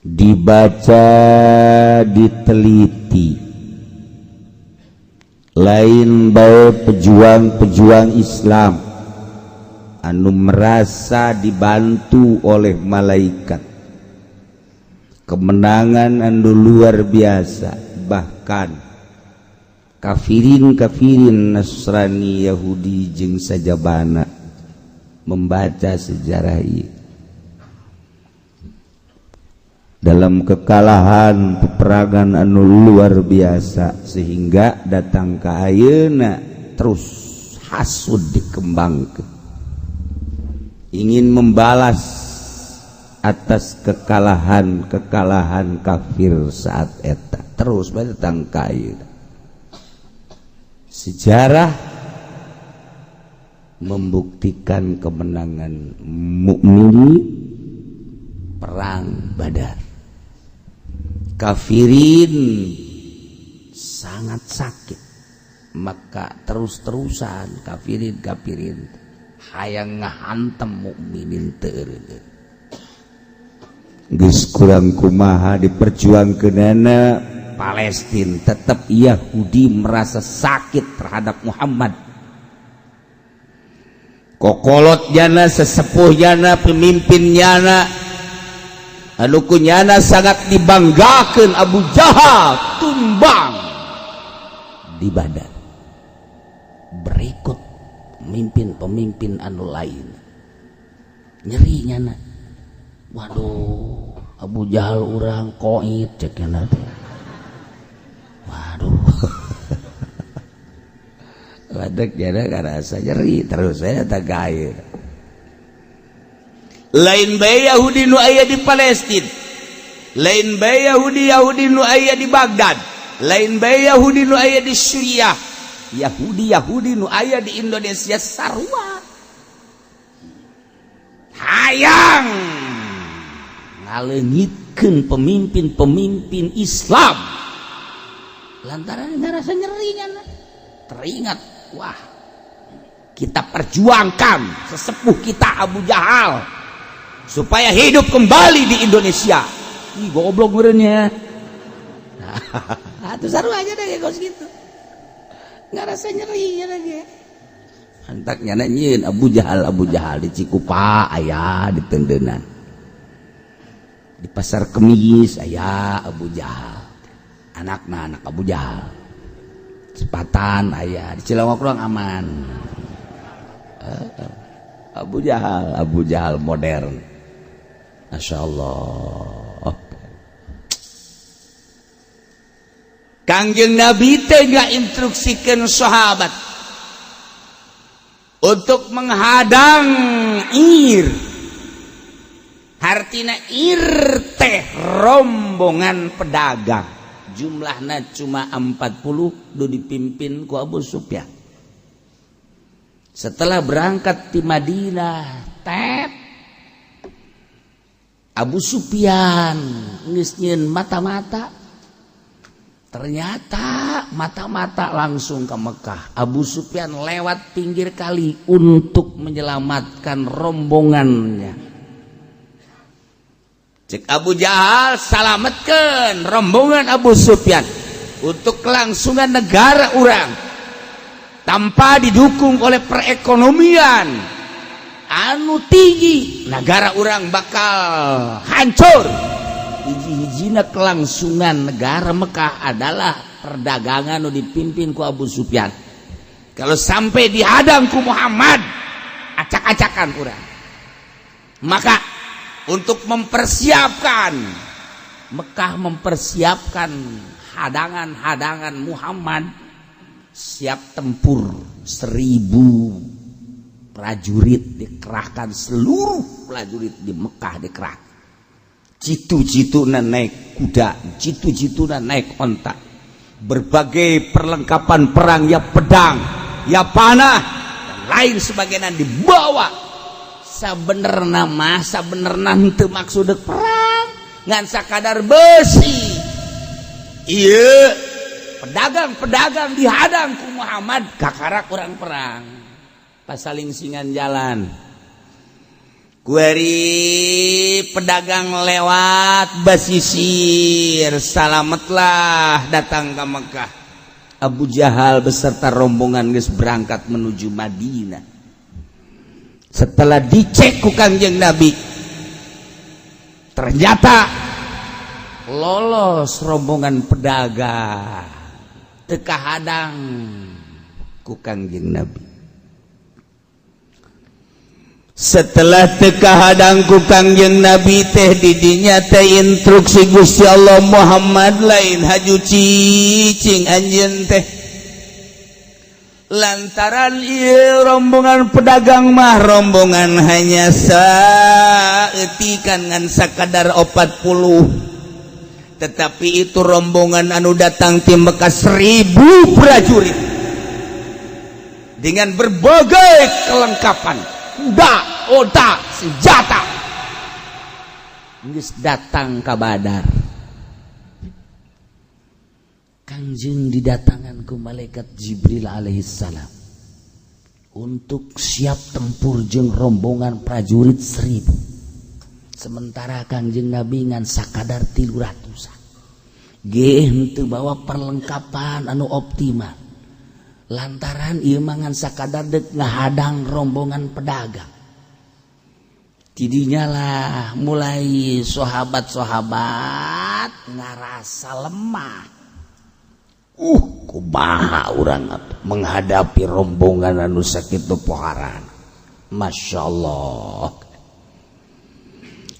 dibaca diteliti lain bae pejuang-pejuang Islam anu merasa dibantu oleh malaikat kemenangan anu luar biasa bahkan kafirin Nasrani Yahudi jeung sajabana membaca sejarah ieu dalam kekalahan peperangan anu luar biasa sehingga datang ka ayeuna terus hasud dikembangkeun ingin membalas atas kekalahan kafir saat eta terus datang ka ayeuna sejarah membuktikan kemenangan mukminin perang Badar kafirin sangat sakit maka terus-terusan kafirin hayang ngahantem mukminin teu geus kurang kumaha diperjuangkeunana Palestina tetap Yahudi merasa sakit terhadap Muhammad kokolot jana sesepuh jana pemimpin jana anu kunyana sangat dibanggakeun Abu Jahal tumbang di Badar berikut pemimpin anu lain nyeri nyana waduh Abu Jahal urang koit cekna teh waduh wadek jana karasa nyeri terus saya tak gair lain bae Yahudi nu aya di Palestina lain bae Yahudi nu aya di Baghdad lain bae Yahudi nu aya di Suriah Yahudi nu aya di Indonesia sarua hayang ngaleungitkeun pemimpin Islam lantaran ngarasa nyerinya teringat wah kita perjuangkan sesepuh kita Abu Jahal supaya hidup kembali di Indonesia. Ih goblok merenya. Nah, itu saru aja deh kos gitu. Ngarasa nyeri ya lagi. Antak nyana nyieun Abu Jahal di Cikupa aya di Tendenan. Di Pasar Kemis aya Abu Jahal. Anak Abu Jahal. Cepatan aya di Cilawak kurang aman. Abu Jahal modern. Masya Allah. Kangjeng Nabi teh instruksikan sahabat untuk menghadang Ir. Artina Ir teh rombongan pedagang. Jumlahnya cuma 40 do dipimpin ku Abu Sufyan. Setelah berangkat di Madinah, Abu Sufyan geus nyieun mata-mata. Ternyata mata-mata langsung ke Mekah. Abu Sufyan lewat pinggir kali untuk menyelamatkan rombongannya. Cek Abu Jahal salametkeun rombongan Abu Sufyan. untuk kelangsungan negara orang tanpa didukung oleh perekonomian anu tinggi, negara orang bakal hancur. Hiji-hijina kelangsungan negara Mekah adalah perdagangan anu dipimpin ku Abu Sufyan. Kalau sampai dihadang ku Muhammad, acak-acakan orang. Maka untuk mempersiapkan Mekah, mempersiapkan hadangan-hadangan Muhammad, siap tempur 1000 prajurit dikerahkan, seluruh prajurit di Mekah dikerahkan. Citu-cituna naik kuda, citu-cituna naik onta, berbagai perlengkapan perang, ya pedang, ya panah, dan lain sebagainya dibawa. Sabenerna mah, sabenerna henteu maksud perang, ngan sakadar besi. Iya, pedagang-pedagang dihadang ku Muhammad, kakarak orang perang, pasaling singan jalan. Kuari pedagang lewat basisir, salametlah datang ke Mekah. Abu Jahal beserta rombongan geus berangkat menuju Madinah. Setelah dicek ku Kangjeng Nabi, ternyata lolos rombongan pedagang, teu kahadang ku Kangjeng Nabi. Setelah teka hadangku Kangjeng Nabi teh didinya teh instruksi Gusti Allah Muhammad lain haju cicing anjeun teh. Lantaran ieu rombongan pedagang mah rombongan hanya saeutikan ngan sakadar 40. Tetapi itu rombongan anu datang ti Mekah 1000 prajurit dengan berbagai kelengkapan, kuda, onta, senjata, geus datang ka Badar. Kangjeng didatangan ku malaikat Jibril alaihissalam untuk siap tempur jeung rombongan prajurit 1000. Sementara Kangjeng Nabi ngan sakadar 300-an. Ge henteu bawa perlengkapan anu optimal. Lantaran ieu mah ngan sakadar deuk ngahadang rombongan pedagang. Tidinya lah mulai sahabat-sahabat ngarasa lemah. Kumaha urang menghadapi rombongan anu sakitu poharan. Masya Allah.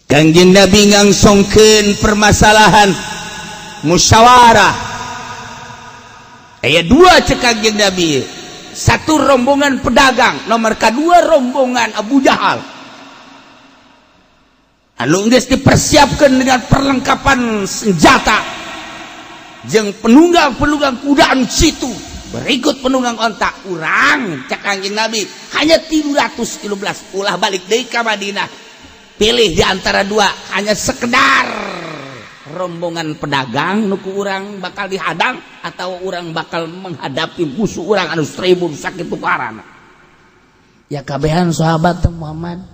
Kangjeng Nabi ngangsongkeun permasalahan musyawarah. Aya 2 cek Kangjeng Nabi. 1 rombongan pedagang, nomor kedua rombongan Abu Jahal. Anu geus dipersiapkan dengan perlengkapan senjata jeung penunggang-penunggang kuda anu situ, berikut penunggang onta. Urang cek Kangjeng Nabi hanya 313, ulah balik deui ka Madinah. Pilih di antara 2, hanya sekedar rombongan pedagang nu ku urang bakal dihadang atau urang bakal menghadapi musuh urang anu 1000 sakitu parana. Ya kabehan sahabat Muhammad,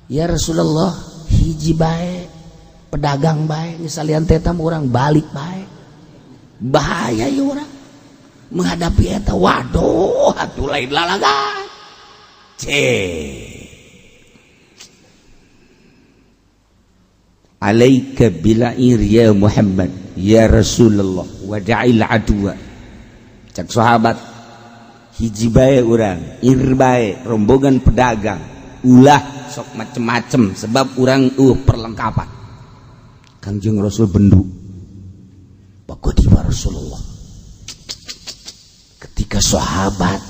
ya Rasulullah, hiji bae pedagang bae misalian teh urang balik bae. Bahaya ya urang menghadapi eta, waduh atuh lain lalagan. Alaika bila'ir ya Muhammad ya Rasulullah wada'il adwa. Cak sahabat, hiji bae urang, ir bae rombongan pedagang, ulah sok macem-macem sebab urang perlengkapan. Kangjeng Rasul bendu. Bagaimana Rasulullah ketika sahabat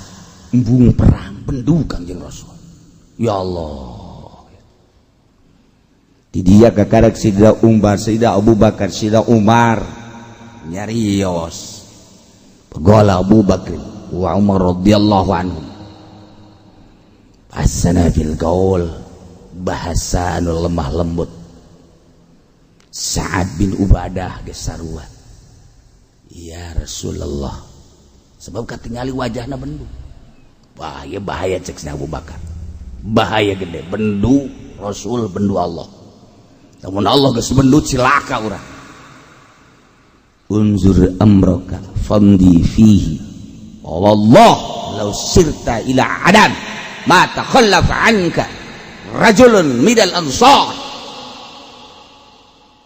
embung perang bendu Kangjeng Rasul. Ya Allah. Di dia kakarak Sayyidina Umar, Sayyidina Abu Bakar, Sayyidina Umar nyarios. Qala Abu Bakar wa Umar radhiyallahu anhu. Asana fil qaul, bahasa anu lemah lembut. Sa'ad bin Ubadah gesarua. Ya Rasulullah. Sebab katingali wajahna bendu. Bahaya cek Abu Bakar. Bahaya gede, bendu Rasul, bendu Allah. Namun Allah geus bendu cilaka urang. unzur amraka famdi fihi wallah law sirta ila adan ma takhallafa anka rajulun midal ansar.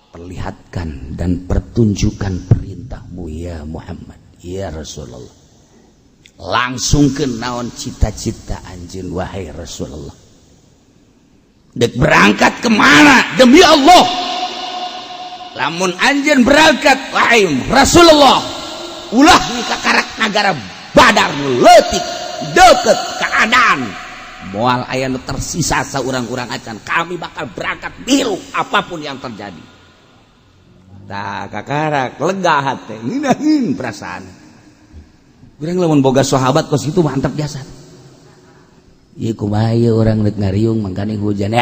Perlihatkan dan pertunjukkan perintahmu ya Muhammad, ya Rasulullah. Langsung ke naon cita-cita anjeun wahai Rasulullah. Dek berangkat kemana demi Allah? Lamun anjeun berangkat wahai Rasulullah, ulah ni ka karak nagara Badar leutik deket keadaan moal aya nu tersisa saurang-urang acan kami bakal berangkat biru apapun yang terjadi. Tah kakarak lega hate nginahin perasaan. Urang lamun boga sahabat kos kitu mantap biasa. Ieu kumaha ieu urang rek ngariung mangkane hujan.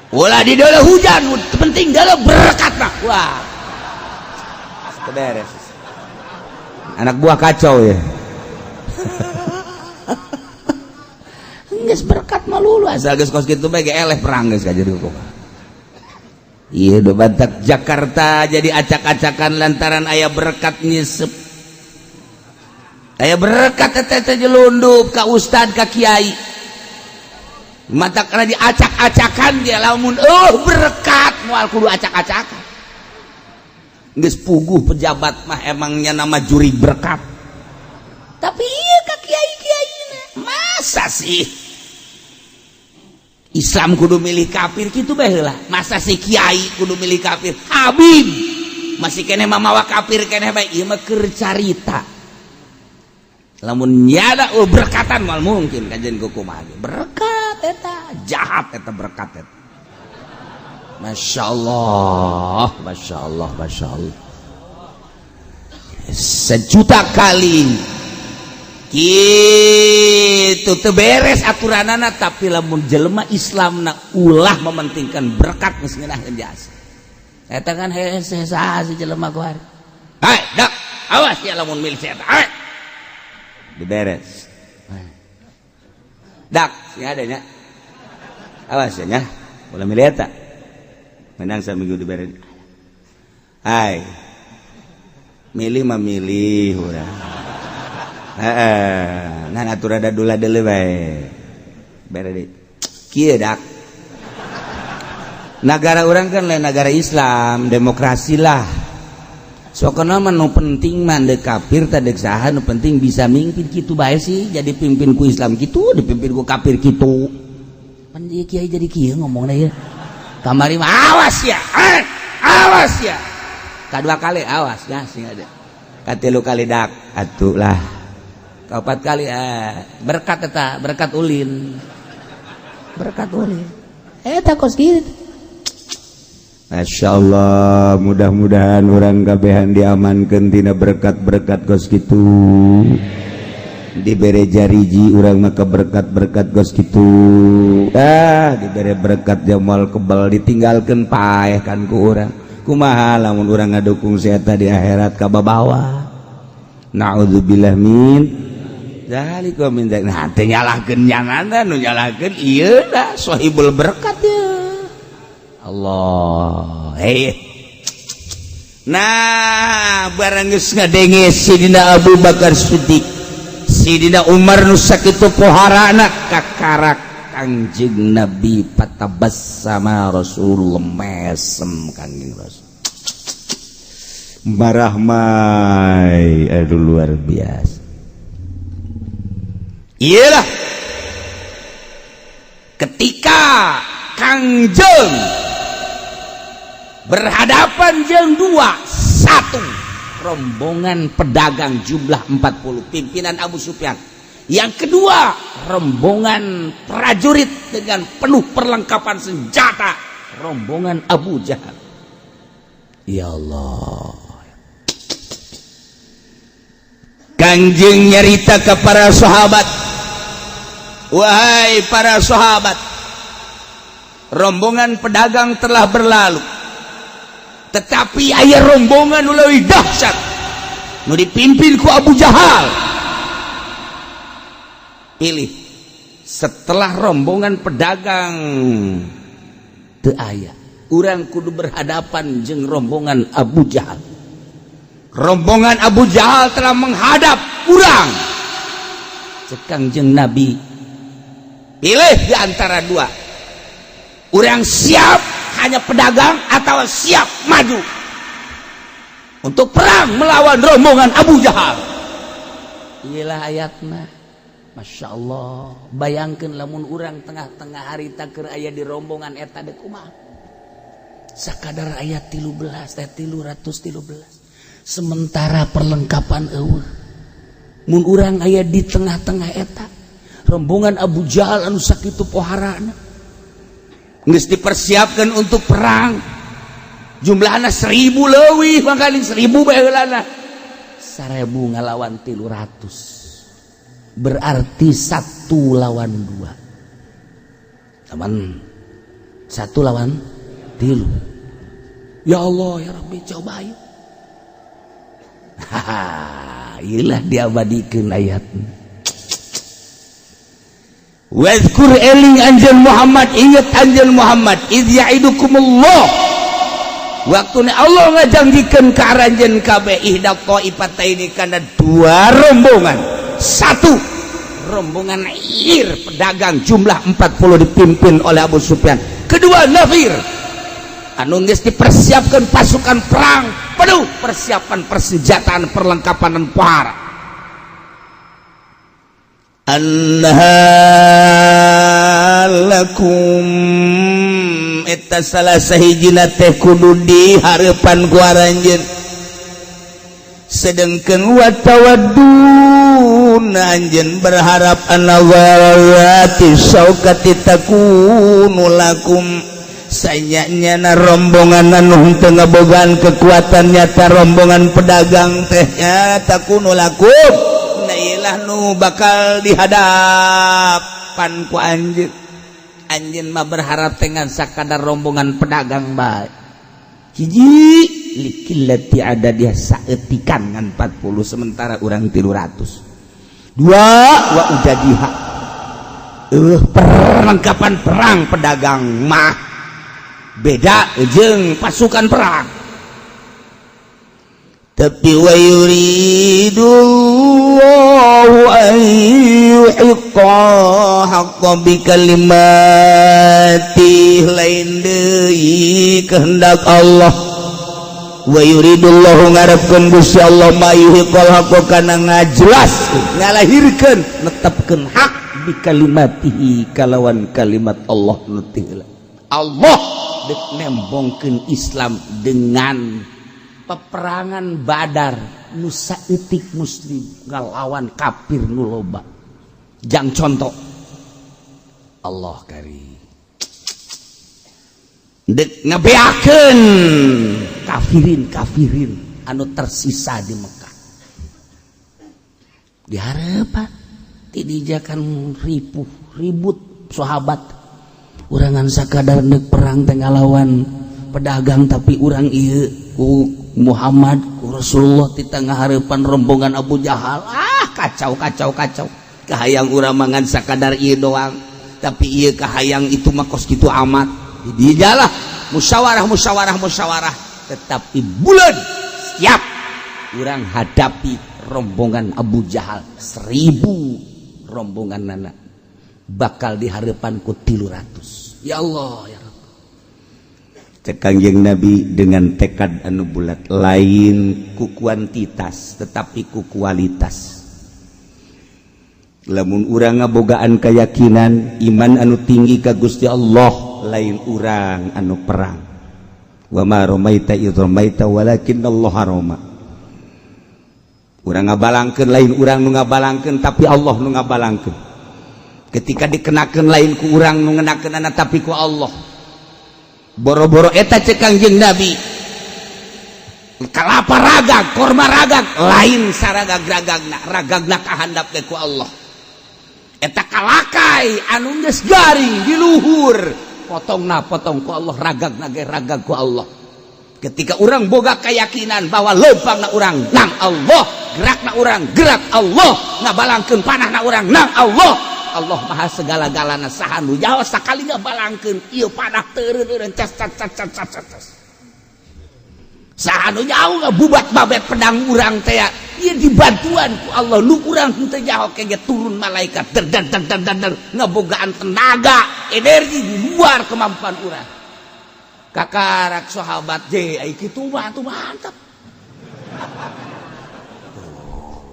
Ulah di dalam hujan, penting dalam berkat mah. Wah. Beres. Anak buah kacau ya. Geus berkat mah lulu asal geus kos kitu bae ge eleh perang geus ka jadi kok. Ieu do badak Jakarta jadi acak-acakan lantaran aya berkat nyesep. Aya berkat teh jelundup ka ustad ka kiai. Mata kana diacak-acakan ge lamun berkat moal kudu acak-acakan. Geus puguh pejabat mah emangnya nama juri berkat. Tapi ieu ka kiai-kiaina masa sih Islam kudu milih kafir kitu bae heula. Masa si kiai kudu milih kafir? Habib masih keneh mamawa kafir keneh bae ieu mah keur carita. Lamun nyada berkatan mal mungkin kajen kumaha berkat eta jahat eta berkat eta. Masya Allah, Masya Allah, Masya Allah. Sejuta kali gitu teberes aturanana tapi lamun jelema Islamna ulah mementingkan berkat geus ngeunahkeun jasa. Eta kan hese saha si jelema kuari. Hai, dak, awas ya lamun milih eta. Hai. Diberes. Dak, sing adanya. Awas ya nya. Ulah milih eta. Menang saminggu diberi. Hai, milih mah milih urang. Nah atur ada dula deuleu bae. Bere deui. Kieu dak. Negara urang kan lain negara Islam, demokrasi lah. Sokona mah nu penting mah deuk kafir teh deuk saha nu penting bisa mimpin kitu bae sih, jadi pimpin ku Islam kitu, dipimpin ku kafir kitu. Pan ieu kiai jadi kieu ngomongna ieu. Kamari mah awas ya, awas ya. Kadua kali awas ya sing ada. Katilu kali dak atuh lah. Kaopat kali berkat eta, berkat ulin. Berkat ulin. Eta kos kieu. Masyaallah, mudah-mudahan urang kabehan diamankeun tina berkat-berkat kos kitu. Dibere jariji urang mah berkat-berkat gos kitu. Dibere berkat jamal kebal ditinggalkeun paeh kan ku urang. Kumaha lamun urang ngadukung si eta di akhirat ka babawa. Naudzubillah min zalika min dzalik. Nah teh nyalahkeun nyanana nu nyalahkeun ieu da sahibul berkat ya. Allah. Nah barang geus ngadenge Sidina Abu Bakar Siddiq, Sidina Umar nu sakitu poharana kakarak Kangjeng Nabi patabassama Rasulullah mesem Kangjeng Rasul. Marahmai aduh luar biasa. Iyalah ketika Kangjeng berhadapan jeung satu rombongan pedagang jumlah 40 pimpinan Abu Sufyan, yang kedua rombongan prajurit dengan penuh perlengkapan senjata rombongan Abu Jahal. Ya Allah, Kangjeng nyarita ke para sahabat, wahai para sahabat, rombongan pedagang telah berlalu, tetapi aya rombongan nu leuwih dahsyat nu dipimpin ku Abu Jahal. Pilih setelah rombongan pedagang teu aya, urang kudu berhadapan jeung rombongan Abu Jahal. Rombongan Abu Jahal telah menghadap urang. Cek Kangjeng Nabi, pilih di antara dua. Urang siap hanya pedagang atau siap maju untuk perang melawan rombongan Abu Jahal. Iyalah ayatna. Masya Allah. Bayangkan lamun urang tengah-tengah hari keur aya di rombongan eta de kumaha. Sakadar ayat 313. Sementara perlengkapan eueuh. Mun urang aya di tengah-tengah eta, rombongan Abu Jahal anu sakitu poharana geus dipersiapkan untuk perang. Jumlahna 1000 leuwih, mangkali 1000 bae heulana. 1000 ngalawan 300. Berarti 1 lawan 2. Taman 1 lawan 3. Ya Allah, ya Rabbi, coba ayo. Haha, iyalah diabadikeun ayatna. Wazkur eling anjeun Muhammad, ingat anjeun Muhammad, idz ya'idukumullah. Waktuna Allah ngajanggikeun ka aranjeun kabeh ihda qaifataini kana 2 rombongan. 1 rombongan Ir pedagang jumlah 40 dipimpin oleh Abu Sufyan. Kedua Nafir anu geus dipersiapkan pasukan perang penuh persiapan persenjataan perlengkapan dan para annahalakum eta salah sahijina teh kudu di hareupan ku aranjeun sedengkeun wa tawaddun anjeun berharap anawati saukati takunu lakum sayanya rombongan anu teu ngabogaan kekuatan nyata rombongan pedagang teh takunu lakum nailah nu bakal dihadapan ku anjeun. Anjeun mah berharap dengan sakadar rombongan pedagang bae. Hiji likillati ada dia saeutikan ngan 40 sementara urang 300. 2 wa ujadiha. Perlengkapan perang pedagang mah beda jeung pasukan perang. Tapi wa yuridullahu an yuhiqqa haqqa bi kalimati lain deui kehendak Allah. Wa yuridullahu ngarepkeun Gusti Allah ma yuhiqqal haqqa kana ngajelas ngalahirkeun netepkeun hak bi kalimatihi kalawan kalimat Allah nu teu Allah dek nembongkeun Islam dengan peperangan Badar nu saeutik muslim ngalawan kafir nu loba. Jang contoh Allah kari dek ngabeakeun kafirin anu tersisa di Mekah. Dihareupan ti dijakan ribut sahabat urangan sakadar neuk perang teh ngalawan pedagang tapi urang ieu ku Muhammad ku Rasulullah ti tengah hareupan rombongan Abu Jahal. Kacau kahayang urang mangan sakadar ieu doang tapi ieu kahayang itu mah kos kitu amat. Dijalah musyawarah tetapi bulan siap urang hadapi rombongan Abu Jahal 1000 rombongan nana bakal dihareupan ku 300. Ya Allah ya Rabb. Cek Kangjeng Nabi dengan tekad anu bulat lain ku kuantitas tetapi ku kualitas. Lamun urang ngabogaan keyakinan iman anu tinggi ka Gusti Allah lain urang anu perang. Wa ma ramaita idz ramaita walakinallahu harama. Urang ngabalangkeun lain urang nu ngabalangkeun tapi Allah nu ngabalangkeun. Ketika dikenakeun lain ku urang nu ngenakeunana tapi ku Allah. Boro-boro eta cek Kangjeng Nabi. Kalapa ragag, korma ragag lain saragag ragagna kahandap teh ku Allah. Eta kalakai anu geus garing di luhur potong ku Allah ragagna ge ragag ku Allah. Ketika urang boga keyakinan bahwa leumpangna urang nang Allah, gerakna urang gerak Allah, ngabalangkeun panahna urang nang Allah, Allah maha segala-galana saha nu jauh sakali ngabalangkeun ieu padah teureun eureun cas saha nu jauh ngabubat babet pedang urang teh ieu dibantuan ku Allah nu urang teu jauh kege turun malaikat der ngabogaan tenaga energi di luar kemampuan urang kakarak sahabat ai kitu mah tuh mantap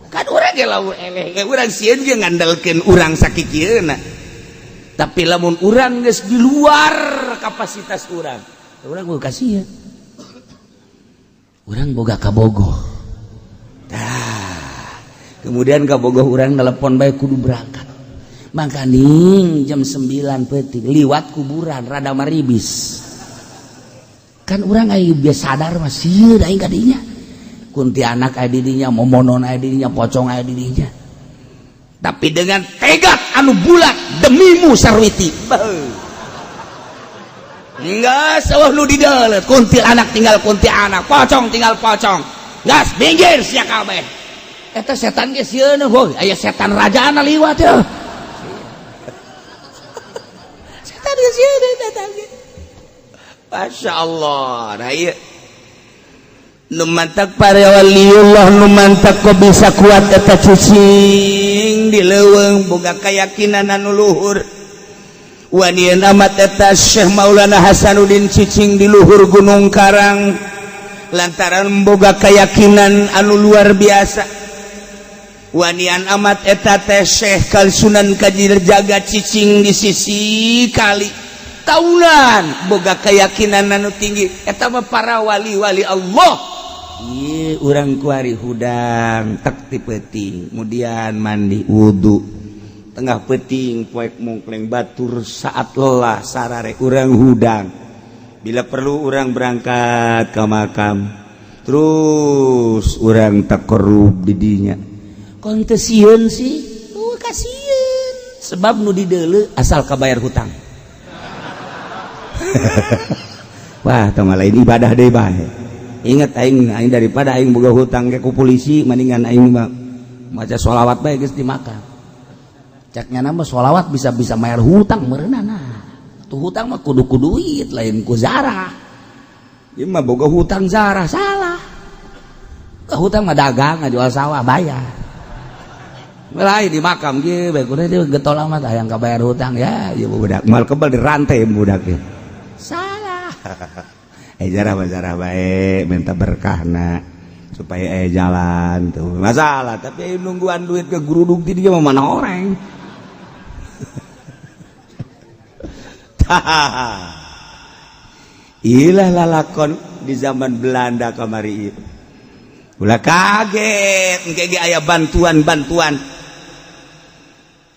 kan urang ge lamun eleh urang sieun ge ngandalkeun urang sakikieuna tapi lamun urang geus di luar kapasitas urang boga kasieun urang boga kabogoh kemudian kabogoh urang telepon bae kudu berangkat mangkaning jam 9 peuting liwat kuburan rada maribis kan urang aya biasa sadar mah sieun aing ka dinya kuntianak aya di dinya momonon aya di dinya pocong aya di dinya tapi dengan tegat anu bulat demimu sarwiti enggak sawah nu di deuleut kuntilanak tinggal kuntilanak pocong tinggal pocong gas minggir sia kabeh eta setan ge sieun heuh aya setan rajana liwat teh setan ge sieun eta ge masyaallah nah ieu nu mantak para waliullah nu mantak kok bisa kuat eta cicing di leuweung boga keyakinan anu luhur wanian amat eta Syekh Maulana Hasanuddin Cicing di luhur Gunung Karang lantaran boga keyakinan anu luar biasa wanian amat eta teh Syekh Kal Sunan Kajir Jaga Cicing di sisi kali tahunan boga keyakinan anu tinggi eta mah para wali-wali Allah ieu urang kuari hudang tek ti peuting kemudian mandi wudu tengah peuting poek mungkleng batur saat lelah sarare urang hudang bila perlu urang berangkat ka makam terus urang takorub di dinya kon teu sieun sih kasieun sebab nu di deuleu asal kabayar hutang wah tah lain ibadah deui bae ingat aing daripada aing boga hutang ke ku polisi mendingan aing maca sholawat bae geus dimakan caknya nama sholawat bisa mayar hutang meureunana tuh hutang mah kudu duit lain ku zarah ieu mah boga hutang zarah salah hutang mah dagang ngajual sawah bayar lain di makam ge bae kudu teh getol amat hayang kabayar hutang ya ieu budak mal kebal dirantai budak ge salah jarah baik minta berkahna supaya jalan tuh masalah tapi nungguan duit ke geruduk ti dia mana orang ilah lalakon di zaman Belanda kamari ieu ulah kaget engke aya bantuan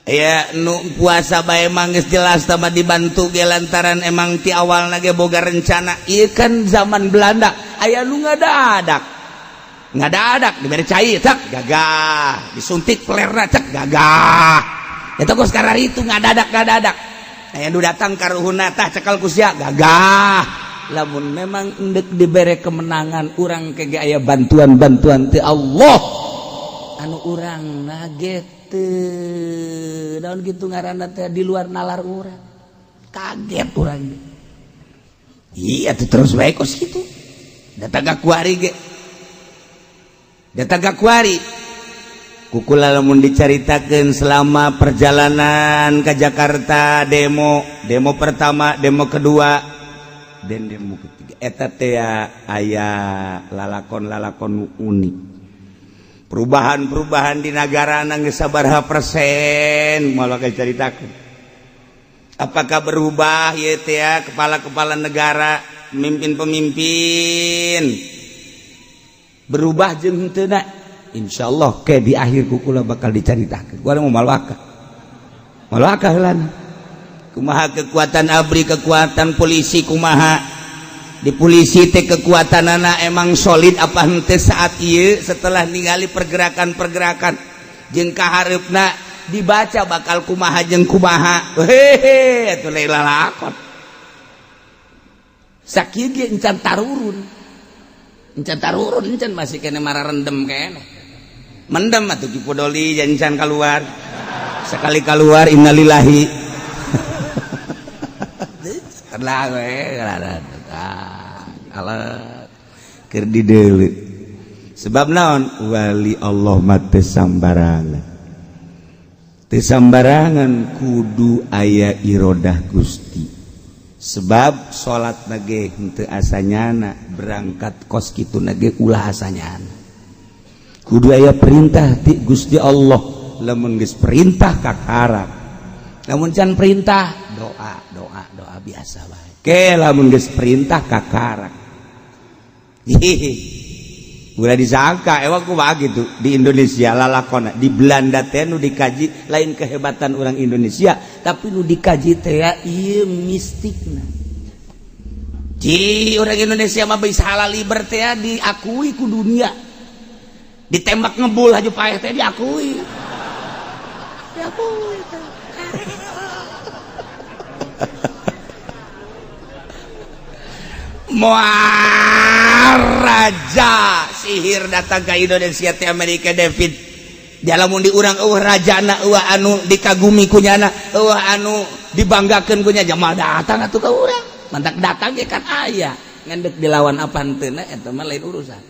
ya nu puasa bae mah geus jelas tambah dibantu ge lantaran emang ti awalna ge boga rencana ieu kan zaman Belanda aya nu ngadadak dibere cai cek gagah disuntik pelerna cek gagah eta geus kararitu ngadadak aya nu datang ka ruhuna tah cekel ku sia gagah lamun memang endek dibere kemenangan urang kege aya bantuan ti Allah anu urang naget daun gitu ngaranna teh di luar nalar urang kaget urang iya tuh terus bae kos kitu datang ka kuari kukula lamun dicaritakeun selama perjalanan ke Jakarta demo pertama demo kedua dan demo ketiga eta teh aya lalakon unik perubahan di negara geus sabaraha persen moal caritakeun apakah berubah ieu teh kepala negara pemimpin berubah jeung henteu na insyaallah ke di akhir kukula bakal dicaritakeun ku mau malwaka heula kumaha kekuatan ABRI kekuatan polisi kumaha di polisi teh kekuatanana emang solid apa henteu saat ieu setelah ningali pergerakan jeung kahareupna dibaca bakal kumaha jeung kumaha hehe atuh lain lalakon sakieu ge encan tarurun encan masih kene mararendem kene mendem atuh Ki Podoli encan keluar sekali keluar innalillahi lah keur dideuleu sebab naon wali Allah mah teu sambarangan kudu aya irodah Gusti sebab salat nage henteu asanyana berangkat kos kitu nage ulah asanyana kudu aya perintah ti Gusti Allah lamun geus perintah kakarak lamun can perintah doa biasa bae ke lamun geus perintah kakarak ulah disangka ewa kumaha gitu di Indonesia lalakona di Belanda teh nu dikaji lain kehebatan orang Indonesia tapi nu dikaji teh ieu mistikna ji orang Indonesia mah bisa halal liber teh diakui ku dunia ditembak ngebul haju paeh teh diakui raja sihir datang ke Indonesia teh Amerika David jalamun di urang rajana anu dikagumi kunyana anu dibanggakeun kunya jamaah datang atuh ka urang mantak datang ge kan aya ngendek dilawan apa henteu eta mah lain urusan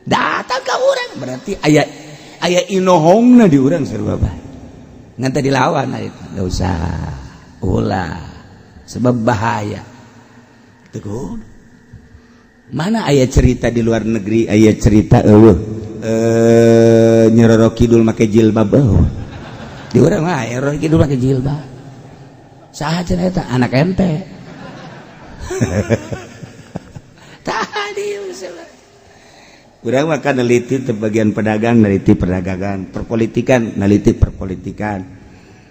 datang ka urang berarti aya inohongna di urang sarua bae ngan teh dilawan eta enggak usah ulah sebab bahaya teguh mana ayat cerita di luar negeri ayat cerita Nyeroro Kidul make jilbab di urang mah Nyeroro Kidul make jilbab saha cenah eta anak ente tadi urang mah kan neliti teh bagian pedagang neliti perdagangan perpolitikan neliti perpolitikan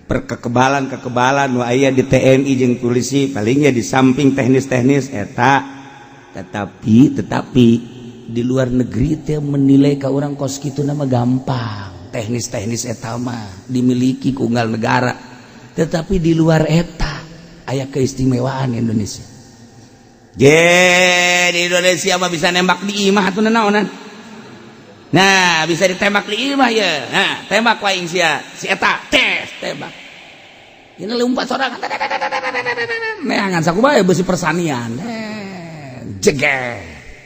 kekebalan nu aya di TNI jeung polisi palingnya di samping teknis-teknis eta tetapi di luar negeri teh menilai ka urang kos kitu nama gampang teknis-teknis eta mah dimiliki ku unggal negara tetapi di luar eta aya keistimewaan Indonesia di Indonesia mah bisa nembak di imah atuh naonan nah bisa ditembak di imah ya nah tembak waing sia si eta tes tembak ini lompat sorangan neangan sakumaha beusi persanian jeger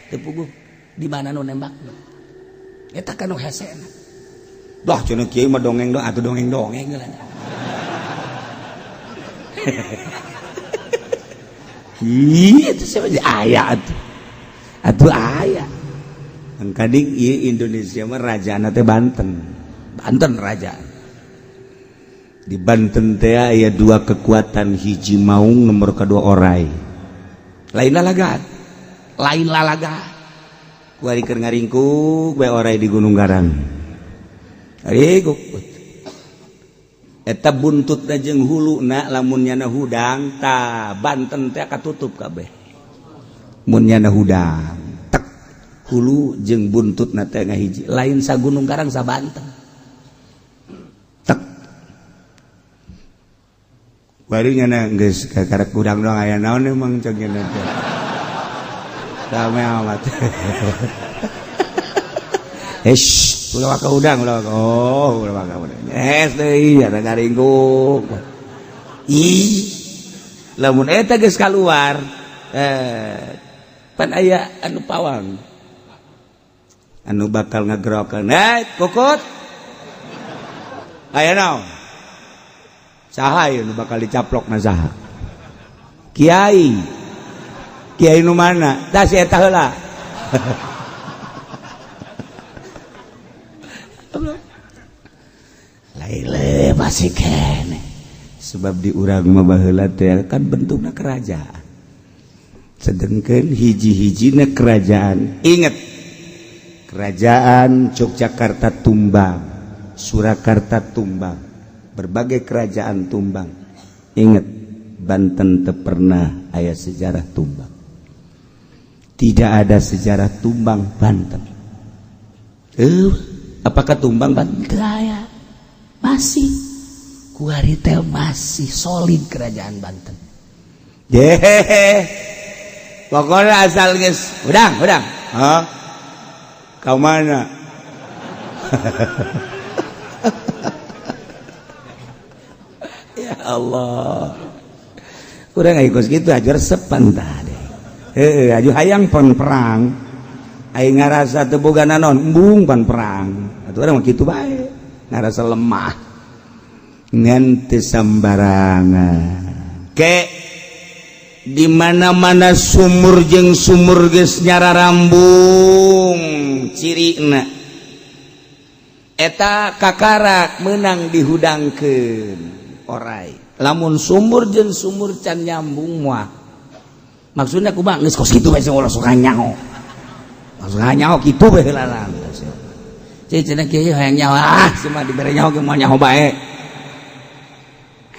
teu puguh di mana nu nembak eta kan nu hesena dah cenah kieu mah dongeng doang atuh dongeng-dongeng geulana itu siapa aya atuh aya kading ieu Indonesia mah rajana teh Banten raja di Banten teh aya dua kekuatan hiji maung nomor kedua orai lain lalaga kuari keur ngaringkuk bae orai di Gunung Garang ayeuk eta buntutna jeung huluna lamun nyana hudang tah Banten teh katutup kabeh mun nyana hudang tek hulu jeung buntutna teh ngahiji lain sa Gunung Garang sa Banten tek bari nyana geus kakarek hudang doang aya naon emang ceng nyana teh rame amat ulah waka udang ulah waka udang deui ada ngaringguk lamun eta geus kaluar pan aya anu pawang anu bakal ngagerokeun kukut aya naon saha anu bakal dicaplokna saha kiai nu mana tah si eta heula laile masih kene sebab di urang mah baheula teh kan bentukna kerajaan sedengkeun hiji-hijina kerajaan inget kerajaan Yogyakarta tumbang Surakarta tumbang berbagai kerajaan tumbang inget Banten teu pernah aya sejarah tumbang tidak ada sejarah tumbang Banten apakah tumbang Banten aya masih kuari teh masih solid kerajaan Banten pokoknya asal geus udang kau mana Allah udah nggak ikut gitu aja resepan tadi aju hayang pon perang aing ngarasa teu boga naon embung pan perang atuh urang mah kitu bae ngarasa lemah ngan teu sambarangan ke di mana-mana sumur jeung sumur geus nyararambung cirina eta kakarak menang dihudangkeun orai lamun sumur jeung sumur can nyambung moal maksudnya kumaha geus kos kitu bae sing ulah suka nyaho maksud nyaho kitu bae heula cai cenah kieu hayang nyaho cuma dibere nyaho ge moal nyaho bae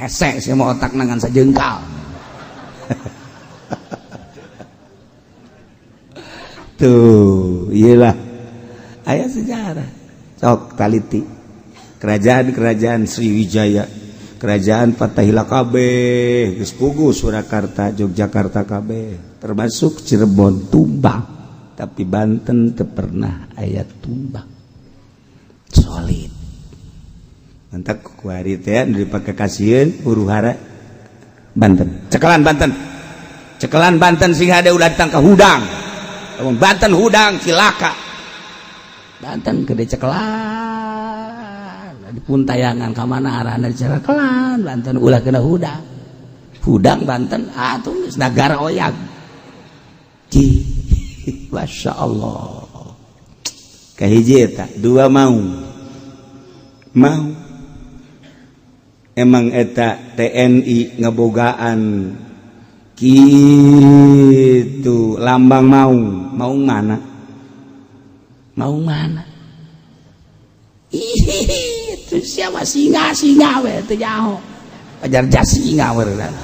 hese sia mah otak nangan sajengkal tuh iyalah aya sejarah sok taliti kerajaan-kerajaan Sriwijaya kerajaan Fatahila kabeh geus puguh Surakarta Yogyakarta kabeh termasuk Cirebon tumbang tapi Banten teu pernah aya tumbang solid mantap ku ari teh dipake kasieun huru-hara Banten cekelan Banten sing hade ulah datang ka hudang lamun Banten hudang cilaka Banten gede cekelan di puntayangan ka mana arahna cekelan Banten ulah kena hudang Banten atuh geus nagara oyag ji masyaallah kahiji eta dua mau emang eta TNI ngebogaan kitu lambang maung mana itu siapa singa we teu nyaho ajar jasinga weurang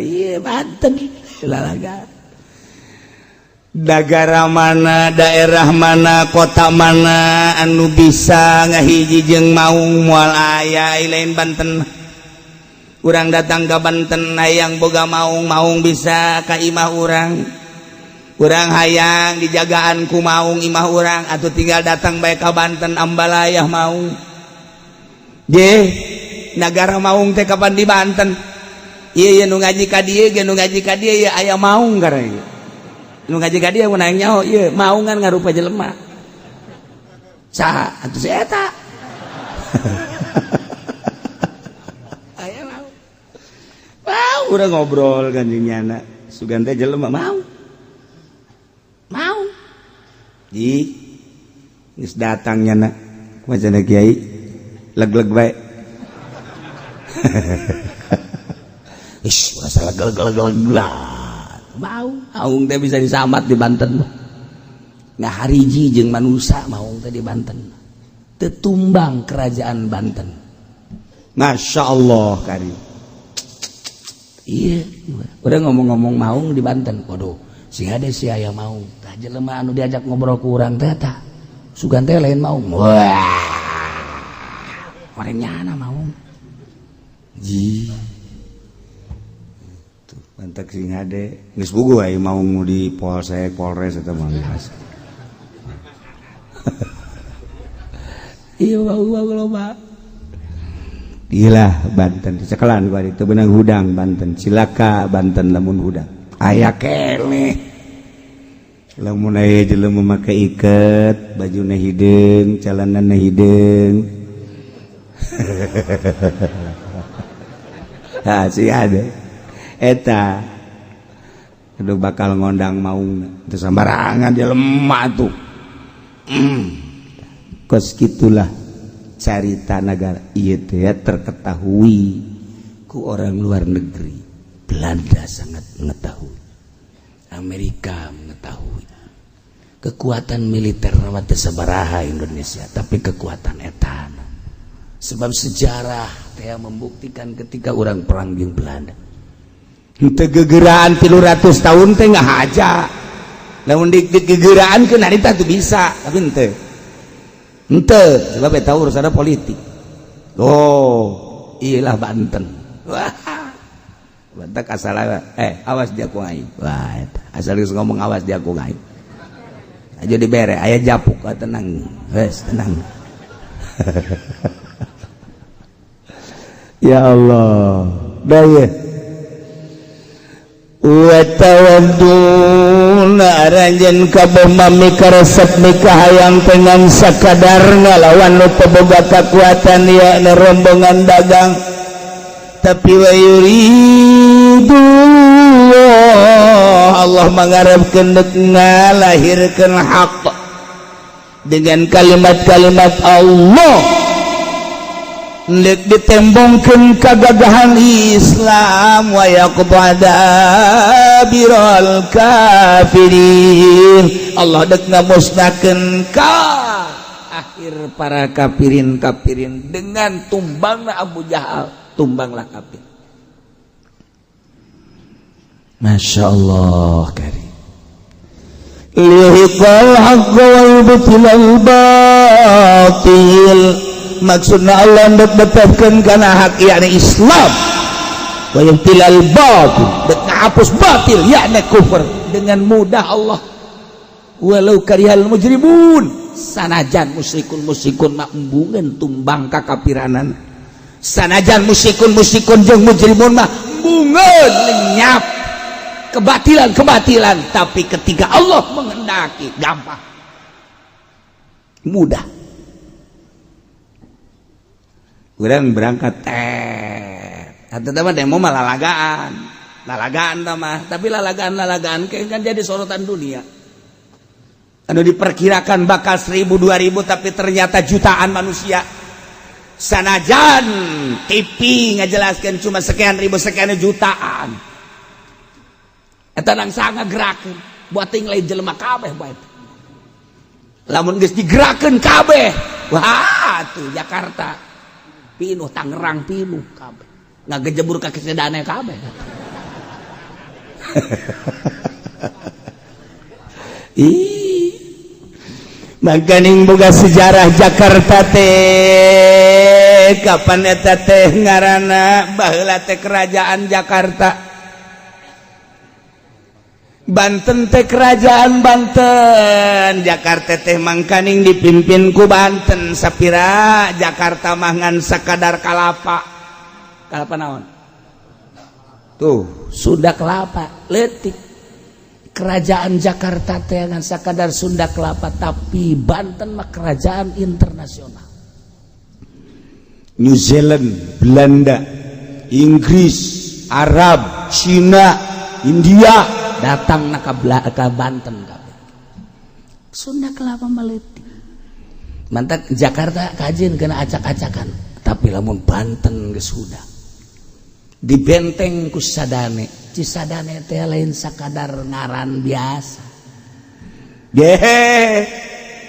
iya Banten lalaga negara mana daerah mana kota mana anu bisa ngahiji jeung maung moal aya lain Banten urang datang ke Banten hayang boga maung bisa ka imah urang hayang dijagaan ku maung imah urang atuh tinggal datang bae ka Banten ambalayah maung je negara maung teh kapan di Banten ieu nu ngaji ka dieu ge nu ngaji ka dieu aya maung gareng nu ngaji ka dieu mun hayang nyaho ieu maungan ngarupa jelema saha atuh si eta urang ngobrol kan jeung nyana sugan teh jelema mau ji geus datang nyana kumaha cenah kiai leg-leg bae ish urang leg-leg mau aung teh bisa disambat di Banten ngahariji jeung manusa maung teh di Banten teu tumbang kerajaan Banten masyaallah karim iya udah ngomong-ngomong maung di Banten waduh sing ade si aya maung tah jelema anu diajak ngobrol ku urang teh tah sugan teh lain maung wah orangnya maung ji tuh bantak sing ade geus bugu aya maung di Polsek Polres eta mah iya bau loba iyalah Banten cekelan bari teu beunang hudang Banten cilaka Banten lamun hudang aya keneh lamun aya jelema make iket bajuna hideung calanana hideung ha si ada eta anu bakal ngondang maung teu sambarangan dia lemah tuh kos gitulah carita negara ieu teh terketahui ku orang luar negeri. Belanda sangat mengetahui, Amerika mengetahui kekuatan militer nama teu sabaraha Indonesia, tapi kekuatan etana. Sebab sejarah teh membuktikan ketika orang perang jeung Belanda henteu gegeraan 300 tahun teh ngahaja. Lamun digegeraankeun harita teu bisa, tapi henteu sebab eta urusanna politik. Oh, iyalah Banten. Wah. Banten asal awas dia ku aing. Wah, eta asal geus ngomong awas dia ku aing. Aja dibere aya japuk tenang. Wes tenang. Ya Allah daya wa tawadduna aranjeun kabeh mami karesep nikah hayang pengen sakadar ngalawan nu teu boga kakuatan ya rombongan dagang tapi wa yuridu Allah mangharepkeun ngalahirkeun haq dengan kalimat-kalimat Allah nek ditembongkeun kagagahan Islam wa yaqbada birul kafirin Allah dek ngamusnahkeun ka akhir para kafirin dengan tumbangna Abu Jahal tumbanglah kafir. Masya Allah karim lihiqal haqqa wa yubtilal batil maksudna Allah betepkeun kana hak yakni Islam wa yubtilal batil dek ngahapus batil yakni kufur dengan mudah Allah walau karihal mujrimun sanajan musyrikun mak embungeun tumbang kakapiranan sanajan musyrikun jeung mujrimun mah embungeun lenyap kebatilan tapi ketika Allah menghendaki gampang mudah. Urang berangkat atau teman demo mah lalagaan mah tapi lalagaan kan jadi sorotan dunia anu diperkirakan bakal 1000 2000 tapi ternyata jutaan manusia sanajan TV ngajelaskeun cuma sekian ribu sekian jutaan eta nang saha ngagerakeun buat lain jelema kabeh bae lamun geus digerakeun kabeh wah tuh Jakarta pinuh Tangerang pinuh kabeh ngagejebur ka kesedane kabeh mangkaning boga sejarah Jakarta teh kapan eta teh ngaranna baheula teh kerajaan Jakarta Banten teh kerajaan Banten Jakarta teh mangkaning dipimpin ku Banten sapira Jakarta mah ngan sakadar kalapa naon tuh Sunda kelapa leutik kerajaan Jakarta teh ngan sakadar Sunda kelapa tapi Banten mah kerajaan internasional New Zealand Belanda Inggris Arab Cina India datang na ka Banten kabeh Sunda kelapa maletik mantap Jakarta kajian kena acak-acakan tapi lamun Banten geus sudah dibenteng ku sadane Cisadane teh lain sakadar ngaran biasa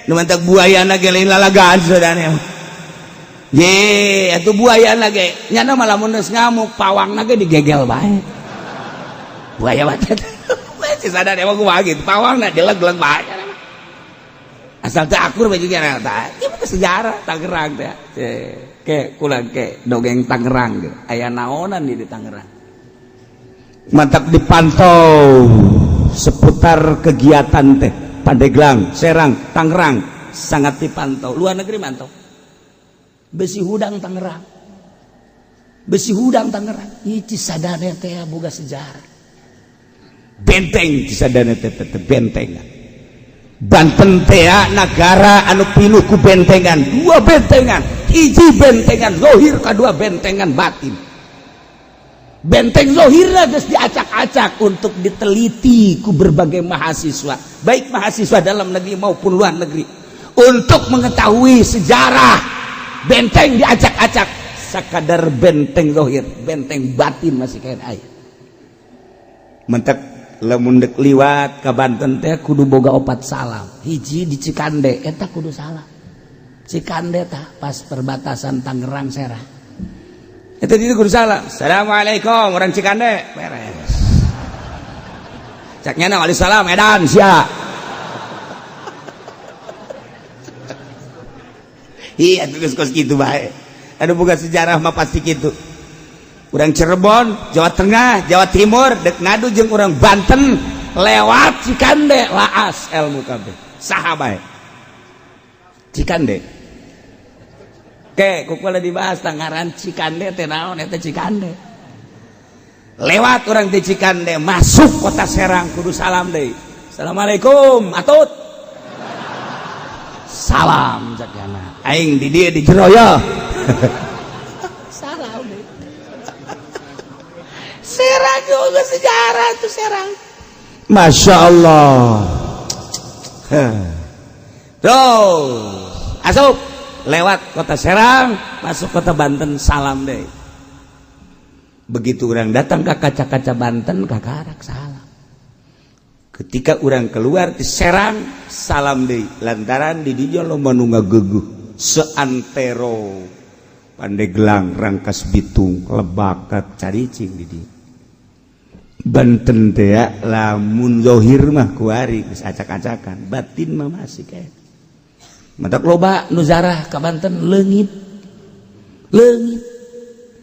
nu mantap buayana ge lain lalagaan sadane atuh buayana ge nyana mah lamun geus ngamuk pawangna ge digegel bae buaya batet Cisadane emang kumaha gitu pawangna jeleg-jeleg bae asal teh akur bae juga tah ieu mah sejarah Tangerang teh ke kulang ke dongeng Tangerang ge aya naonan di Tangerang mantap dipantau seputar kegiatan teh Pandeglang Serang Tangerang sangat dipantau luar negeri mantau besi hudang Tangerang ieu Cisadane teh boga sejarah benteng Cisadane teh bentengan Banten teh negara anu pinuh ku bentengan dua bentengan hiji bentengan lohir kadua bentengan batin benteng lohirna geus diacak-acak untuk diteliti ku berbagai mahasiswa baik mahasiswa dalam negeri maupun luar negeri untuk mengetahui sejarah benteng diacak-acak sakadar benteng lohir benteng batin masih kain aya mantap lamun dek liwat ka Banten teh kudu boga opat salam hiji di Cikande eta kudu salam Cikande tah pas perbatasan Tangerang Serang eta di kudu salam assalamualaikum orang Cikande beres cak nyana waalaikumsalam edan sia iya geus kos kitu bae anu boga sejarah mah pasti kitu urang Cirebon, Jawa Tengah, Jawa Timur dek ngadu jeung urang Banten lewat Cikande laas ilmu kabeh saha bae Cikande Oke, kukula dibahas ngaran Cikande teh naon eta Cikande. Lewat orang di Cikande masuk kota Serang kudu salam deui. Assalamualaikum, atut. Salam jakana. Aing di dieu di jero ya. Salam deui. Serang juga sejarah itu Serang. Masya Allah. Terus asup lewat kota Serang masuk kota Banten salam deh. Begitu orang datang ke kaca-kaca Banten kakarak salam. Ketika orang keluar di Serang salam deh. Lantaran di dieu loba nu ngageguh seantero Pandeglang, Rangkas Bitung, Lebakat, Caricing di dieu. Banten teh ya lamun zahir mah kuari geus acak-acakan, batin mah masih kayak matak loba nu zarah ka Banten leungit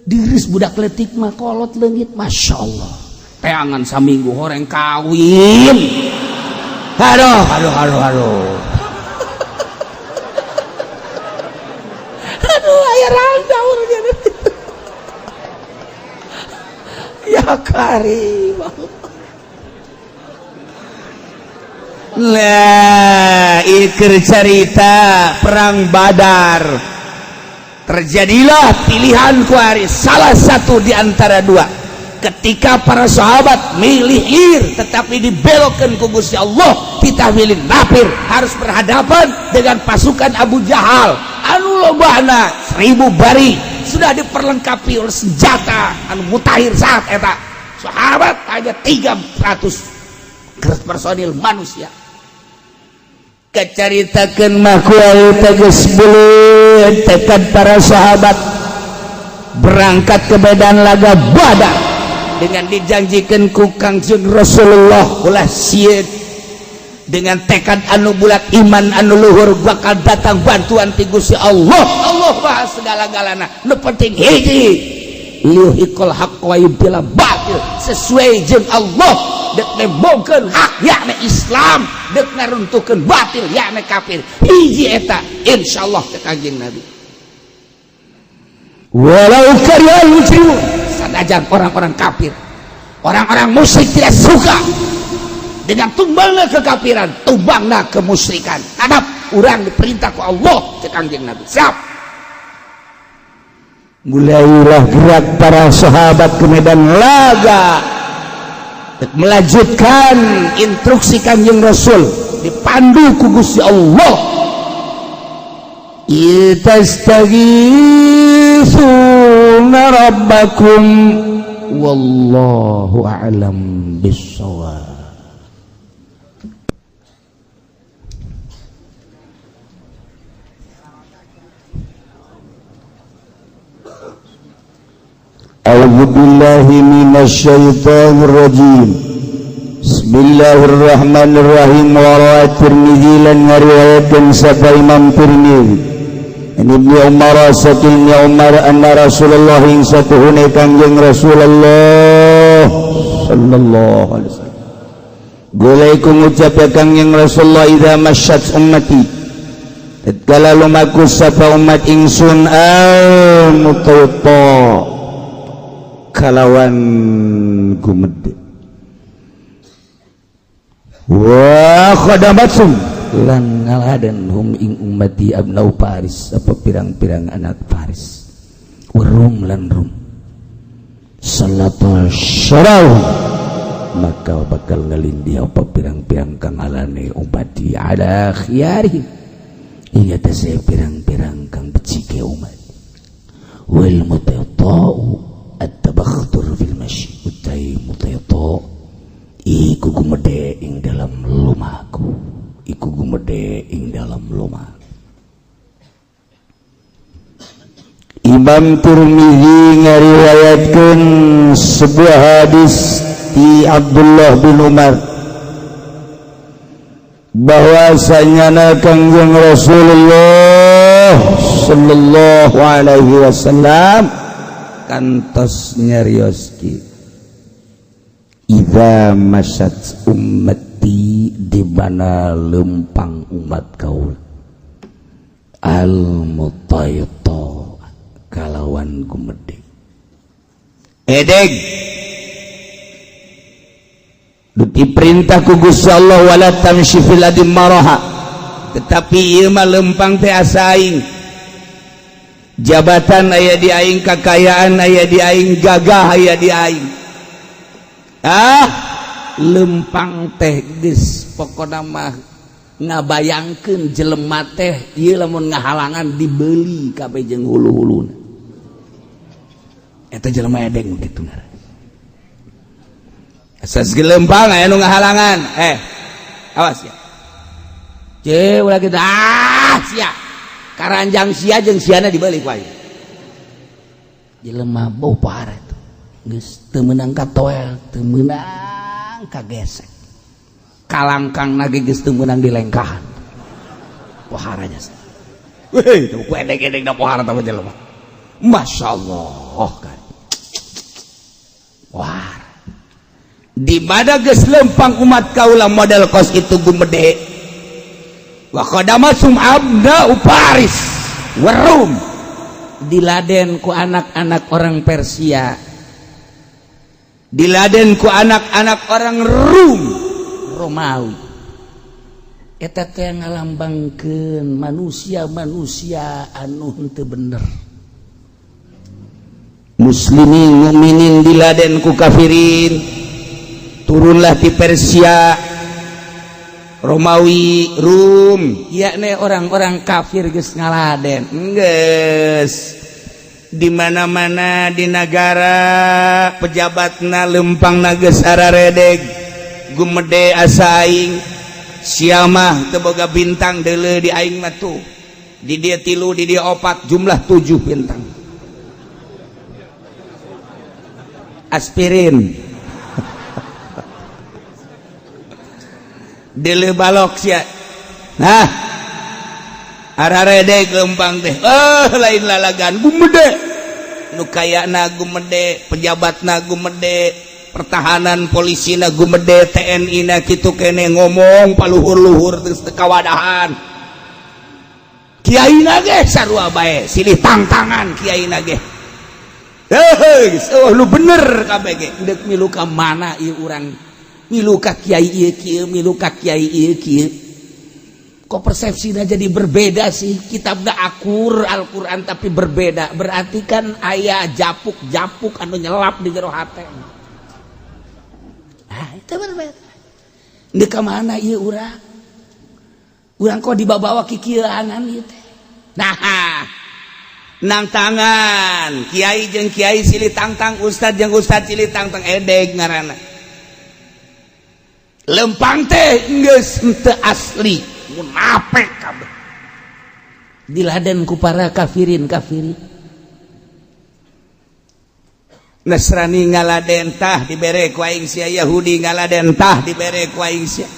diris budak letik mah kolot leungit, Masya Allah teangan saminggu horeng kawin. Aduh aya randa urang ya Karim. Lah ikir cerita perang Badar. Terjadilah pilihan kuari salah satu di antara dua. Ketika para sahabat milih ir tetapi dibelokkan ku Gusti Allah, kita milih nafir, harus berhadapan dengan pasukan Abu Jahal anu lobana 1000 bari, sudah diperlengkapi oleh senjata anu mutakhir saat eta. Sahabat hanya 300 personil manusia. Kecaritakeun mah kuari tegas beuleun tekad para sahabat berangkat ke medan laga Badar dengan dijanjikan ku Kangjeng Rasulullah ulah sieun dengan tekad anu bulat, iman anu luhur, bakal datang bantuan ti Gusti Allah. Allah mah segala-galana, nu penting hiji liyuhiqul haqq wa yubdil batil, sesuai jeung Allah dek nembongkeun hak yakni Islam, dek naruntuhkeun batil yakni kafir. Hiji eta insyaallah teh Kangjeng Nabi. Walau karihal muslimun, sanajan orang-orang kafir, orang-orang musyrik tidak suka dengan tumbangna kekafiran, tumbangna kemusyrikan. Adab urang diperintah ku Allah cek Kangjeng Nabi. Siap. Mulailah gerak para sahabat ke medan laga, melanjutkan instruksi Kangjeng Rasul dipandu ku Gusti Allah. Itastaghitsuna rabbakum wallahu a'lam bissawab. A'udzu billahi minasyaitonir rajim. Bismillahirrahmanirrahim. Wa Tirmidzi lan ngariwayatkeun sapa Imam Tirmidzi. Ibnu Umar saking Umar anna Rasulullah ing satuhune Kangjeng Rasulullah sallallahu alaihi wasallam. Golaiku ngucap Kangjeng Rasulullah idza masyat ummati. Tatkala lumaku sapa umat ingsun al mutawta kalawan gumede wa khadamatsum lan ngaladen hum ing ummati abnau Faris, apa pirang-pirang anak Faris, warum lan rum salatul syarau, maka bakal ngalindi apa pirang-pirang kang alane ummati ala khiyarihim ing atase pirang-pirang kang becike umat. Wal mutayta'u at-tabakhtur fil masyi, utai mutayta iku gumede ing dalam lumaku, iku gumede ing dalam lumah. Imam Tirmidzi ngariwayatkeun sebuah hadis di Abdullah bin Umar bahwasanya Kangjeng Rasulullah sallallahu alaihi wasallam kantos nyarioski idza masyat ummati, di mana lempang umat kaul al mutayta iman gumede edeg diperintah ku Gusti Allah wala tamshi fil ardi maraha tetapi ieu mah lempang teh asaing jabatan aya di aing kakayaan aya di aing gagah aya di aing lempang teh geus pokona mah ngabayangkeun jelema teh ieu lamun ngahalangan dibeli kabeh jeung hulu-huluna eta jelema edeng kitu ngaranna asas gelempang aya nu ngahalangan awas ya ce ulah kitu sia karanjang sia jeung siana dibalik wae jelema bau parah itu geus teu meunang katoel teu meunang kagesek kalangkang nage geus teu meunang dilengkahan poharanya weh teu ku edek-edek da pohara tah jelema masyaallah kan wah di mana geus lempang umat kaula model kos itu gumede wa qadama sum'abna uparis warum diladen ku anak-anak orang Persia diladen ku anak-anak orang Romawi eta teh ngalambangkeun manusia-manusia anu henteu bener muslimin mukminin diladen ku kafirin turunlah di Persia Romawi Rum yakni orang-orang kafir geus ngaladen geus di mana-mana di negara pejabatna lempangna geus araredeg gumede asaing sia mah teu boga bintang deuleu di aing mah tuh di dieu 3 di dieu 4 jumlah 7 bintang aspirin dele balok sia nah ararede gempang teh lain lalagan gumede nu kayana gumede pejabatna gumede pertahanan polisina gumede TNI na kitu kene ngomong paluhur-luhur geus teu kawadahan kiaina ge sarua bae silih tangtangan kiaina ge lu bener kabeh ge deuk milu ka mana ieu urang milu ka kiai ieu kieu milu ka kiai ieu kieu kok persepsina jadi berbeda sih kitabna akur Al-Qur'an tapi berbeda berarti kan aya japuk-japuk anu nyelap di jero hate itu berbeda deuk ka mana ieu urang kok dibawa kikieuanan ieu teh nah nang tangan kiai jeung kiai silih tangtang ustad jeung ustad silih tangtang edeg ngaranna lempang teh geus henteu asli munafik kabeh diladen ku para kafirin Nasrani ngaladen tah dibere ku aing sia Yahudi ngaladen tah dibere ku aing sia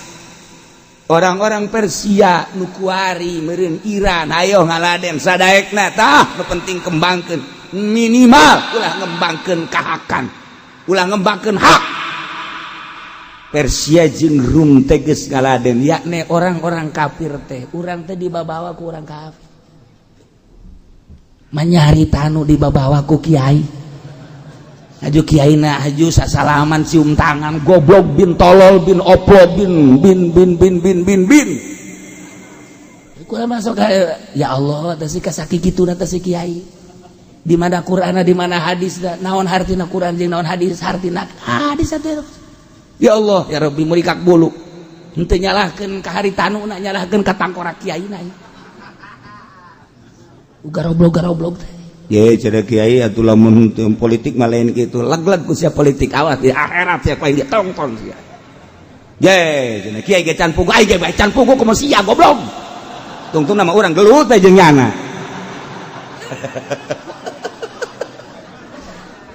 orang-orang Persia nu kuari meureun Iran ayo ngaladen sadaekna tah nu penting kembangkeun minimal ulah ngembangkeun kahakan ulah ngembangkeun hak Persia jeung Rum teh geus ngaladen yakni orang-orang kafir teh urang teh dibabawa ku urang kafir manyari tanu dibabawa ku kiai aju kiaina aju sasalaman cium tangan goblok bin tolol bin oplo bin kudu masuk ya Allah teh si kasaki kituna teh si kiai di mana Qur'ana di mana hadis naon hartina Qur'an jeung naon hadis hartina hadis atuh ya Allah ya Rabbi murikak bulu henteu nyalahkeun ka haritanuna nyalahkeun ka tangkorak kiaina garoblog teh ye cenah kiai atuh lamun politik mah lain kitu leg-leg ku sia politik awas di akhirat sia paling dia tongtong sia ye cenah kiai ge can pugu ai ge bae can pugu komo sia goblok tungtung nama urang gelut bae jeung nyana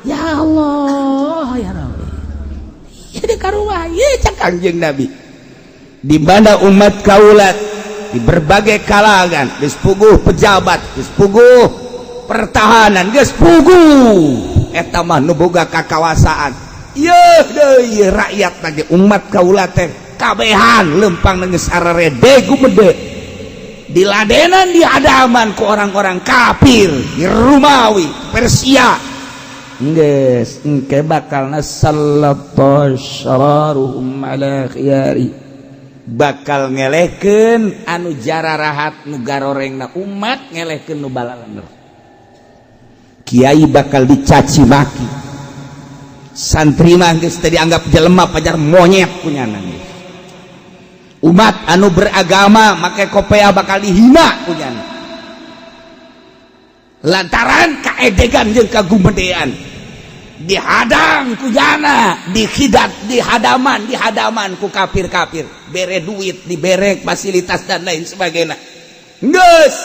ya Allah ya Rabbi jadi karuah ye cak Kangjeng Nabi di mana umat kaulat di berbagai kalangan geus puguh pejabat geus puguh pertahanan geus puguh eta mah nu boga kakawasaan yeuh deui rakyat lagi umat kaula teh kabehan lempang geus arerede gumede diladenan di hadaman ke orang-orang kafir di Romawi Persia geus engke bakalna sallatashararuhum ala khiyari bakal ngelehkeun anu jararahat nu garorengna umat ngelehkeun nu balalanger kiai bakal dicaci maki santri mah geus teu dianggap jelema pajar monyet punyana umat anu beragama make kopea bakal dihina punyana lantaran kaedegan jeung kagumedean dihadang ku jana dihadaman ku kafir-kafir bere duit diberek fasilitas dan lain sebagainya geus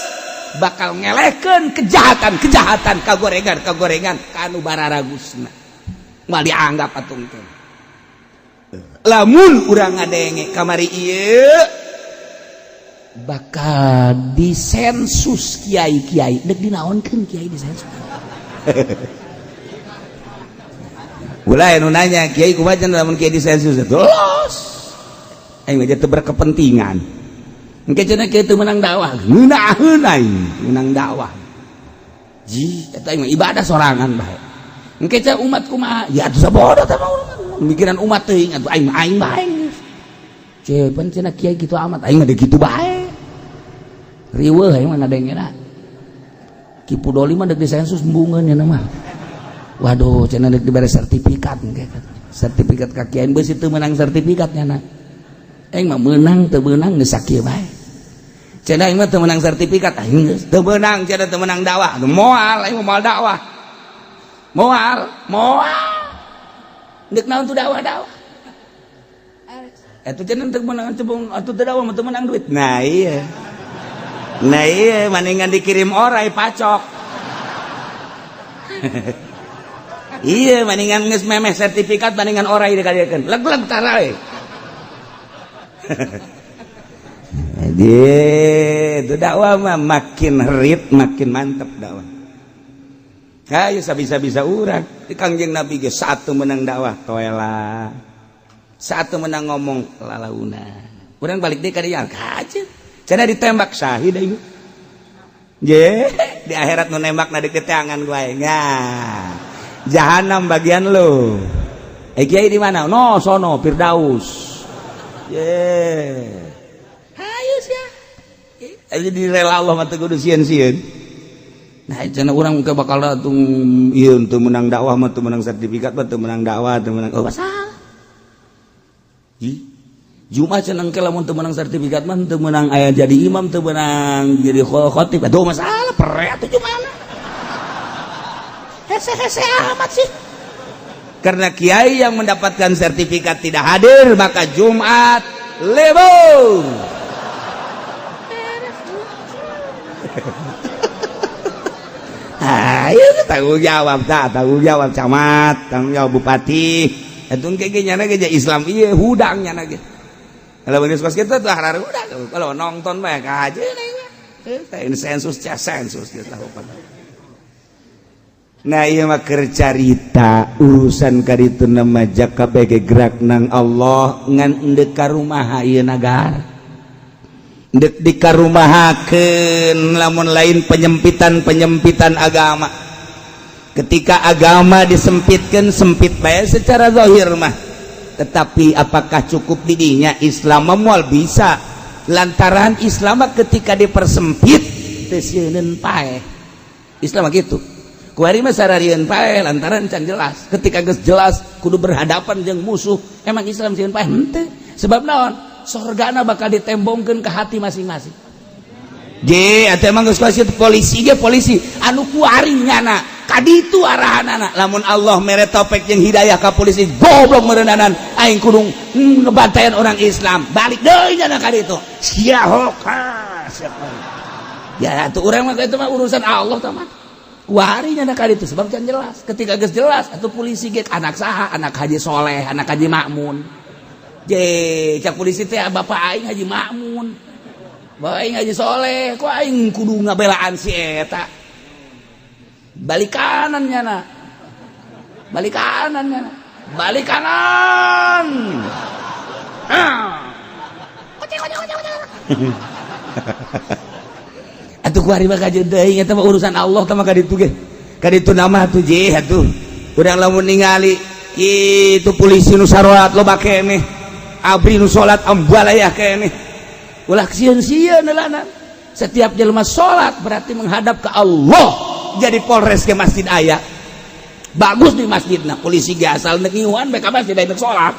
bakal ngelehkeun kejahatan kagorengan kanu bararagusna moal dianggap atung teh lamun urang ngadenge kamari ieu bakal disensus kiai-kiai dek dinaonkeun kiai disensus ulah anu nanya kiai kumaha lamun kiai disensus dolos aing mah teu berkepentingan engke cenah kiai teu meunang dakwah ngeunaheun aing meunang dakwah ji eta mah ibadah sorangan bae engke cenah umat kumaha ya atuh sabodo teh mikiran umat teuing atuh aing bae cepen cenah kiai kitu amat aing mah kitu bae riweuh aing mah ngadengena Kipu Doli mah deuk disensus embungeun nya mah waduh cenah deuk dibere sertifikat engke sertifikat ka kiai beus teu meunang sertifikat nya na aing mah meunang teu meunang geus sakieu bae cenah aing mah teu meunang sertifikat aing geus teu meunang cenah teu meunang dakwah moal aing moal dakwah moal deuk naon tu dakwah eta cenah teu meunang cebong atuh teu dakwah mah teu meunang duit nah iya mendingan dikirim orai pacok iya mendingan geus memeh sertifikat mendingan orai dikadieukeun leg-leg tara we jadi itu dakwah mah makin herit makin mantep dakwah hayu sabisa-bisa urang di Kangjeng Nabi ge satu menang dakwah toela satu menang ngomong lalauna urang balik deui ka dieu kajeun cenah ditembak syahid aing ye di akhirat nu nembakna di keteangan gue nya jahanam bagian lo kiai di mana no sono Firdaus ye hayu sia jadi rela Allah mah teu kudu sieun-sieun nah cenah urang ke bakal tung ieu teu menang dakwah mah teu menang sertifikat mah teu menang dakwah teu menang oh masalah Jumat cenah engke lamun teu menang sertifikat mah teu menang aya jadi imam teu menang jadi khatib atuh masalah pere atuh Jumat hese amat sih karena kiai yang mendapatkan sertifikat tidak hadir maka Jumat lebur ayo tanggung jawab camat tanggung jawab bupati eta engke ge nyana ge Islam ieu hudang nyana ge kalau geus kos kitu teh harare hudang kalau nonton bae ka hajeun aing sensus kita lupa. Nah iya mah keur carita urusan kaditu nama jaka bege gerak nang Allah ngan endeu ka rumaha ieu nagara endeu dikarumahakeun lamun lain penyempitan agama ketika agama disempitkeun sempit bae secara zahir mah tetapi apakah cukup didinya Islam moal bisa lantaran Islam ketika dipersempit teu sieun paeh Islam gitu kuari mah sararieun paeh lantaran can jelas ketika geus jelas kudu berhadapan jeung musuh emang Islam sieun paeh henteu sebab naon sorgana bakal ditembongkeun ke hati masing-masing ge atuh emang geus polisi ge polisi anu kuari nyana kaditu arahanana lamun Allah mere topek jeung hidayah ka polisi goblok meureunanan aing kudu ngebantayan orang Islam balik deui nyana kaditu sia hoka ya atuh urang mah itu mah urusan Allah tah mah kuari nyana kaditu sebab can jelas ketika geus jelas atuh polisi ge anak saha anak Haji Soleh anak Haji Makmun je cak polisi teh bapak aing Haji Makmun bapak aing Haji Soleh kok aing kudu ngabelaan si eta balik kanan nyana balik kanan atuh kuari mah kajeun deui eta mah urusan Allah tah mah ka ditu ge ka ditu nama atuh je atuh urang lamun ningali itu polisi nu saroat loba keneh abri nu salat ambalayah keneh ulah sieun-sieun heulana setiap jelema salat berarti menghadap ke Allah jadi polres ke masjid aya bagus di masjidna polisi ge asal neuk ngiuhan bae ka masjid aya salat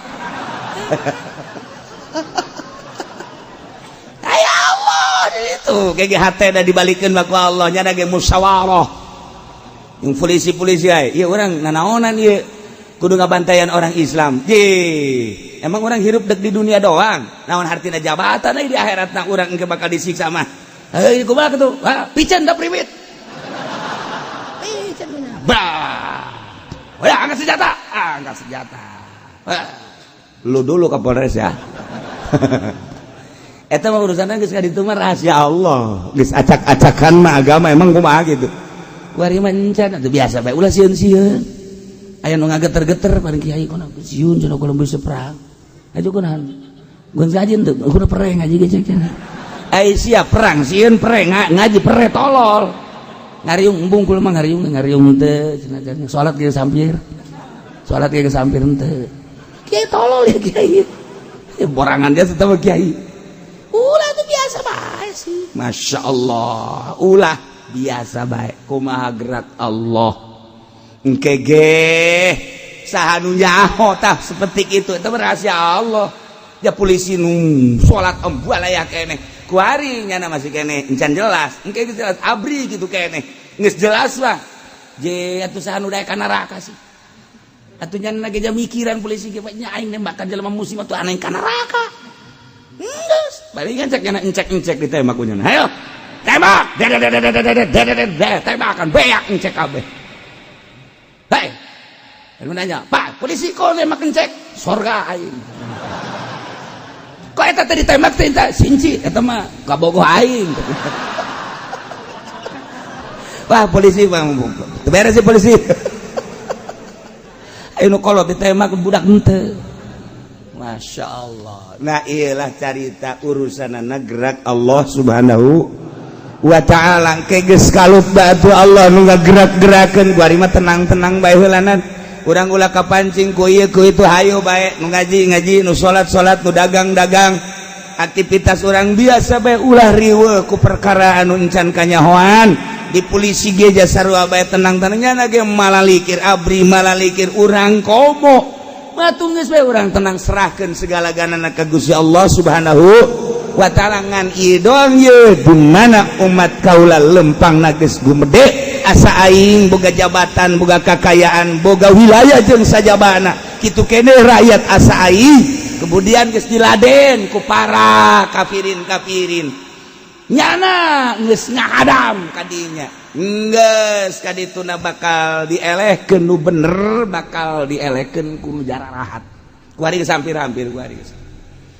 aya Allah itu ge hate da dibalikeun ku Allah nya da ge musyawarah yang polisi-polisi aya ieu urang nanaonan ieu kudu ngabantayan orang Islam emang orang hirup dek di dunia doang naon hartina jabatan di akhirat na urang engke bakal disiksa mah kumaha kitu piceun da primit piceun bah angkat senjata lu dulu Kapolres ya eta mah urusanna geus ka ditu mah rahasia Allah geus acak-acakan mah agama emang kumaha gitu kuari mah encan atuh biasa bae ulah sieun-sieun aya nu ngageter-geter paling kiai kuna sieun cenah kudu bisa perang aju kunahan gun ngaji teu kudu pereh ngaji ge cek ai siap perang sieun pereh ngaji pereh tolol ngariung embung mah ngariung teu cenah salat ge sampir teu kiai tolol ya kiai borangan dia tetep kiai ulah teh biasa bae sih masyaallah ulah biasa bae kumaha gerak Allah engke ge saha nu nyaho tah seperti itu rahasia Allah ya polisi nu salat ambalayah keneh kuari nyana masih keneh encan jelas engke jelas abri gitu keneh geus jelas lah je atuh saha nu daek ka neraka sih atuh nyana ge mikiran polisi ge nya aing nembakan jelema muslim atuh aneh ka neraka geus balikan cek nyana encek-encek ditembak ku nyana hayo tembak tembakan beak encek kabeh hei lu nanya pak polisi kok nembak encek sorga aing kok eta teh ditembak teh sinci eta mah kabogoh aing wah polisi bang beres sih polisi ayo kolot ditembak budak henteu Masya Allah nah iyalah carita urusanana gerak Allah subhanahu wa ta'ala keges kalut batu Allah nu ngagerak-gerakeun kuari mah tenang-tenang bae heulanan urang ulah kapancing ku ieu ku itu hayu bae nu ngaji nu salat nu dagang aktivitas urang biasa bae ulah riweuh ku perkara anu encan kanyahoan di polisi ge sarua bae tenang-tenangnya ge malalikir abri malalikir urang komo matung geus bae urang tenang serahkeun segala-galana ka Gusti Allah subhanahu wa ta'ala ngan ieu doang ye dimana umat kaula lempang geus gumede asa aing boga jabatan boga kakayaan boga wilayah jeung sajabana kitu kene rakyat asa aing kemudian geus diladen ku para kafirin nyana geus ngadam kadinya geus kadituna bakal dielehkeun nu bener bakal dielehkeun ku nu jararahat kuari geus hampir kuari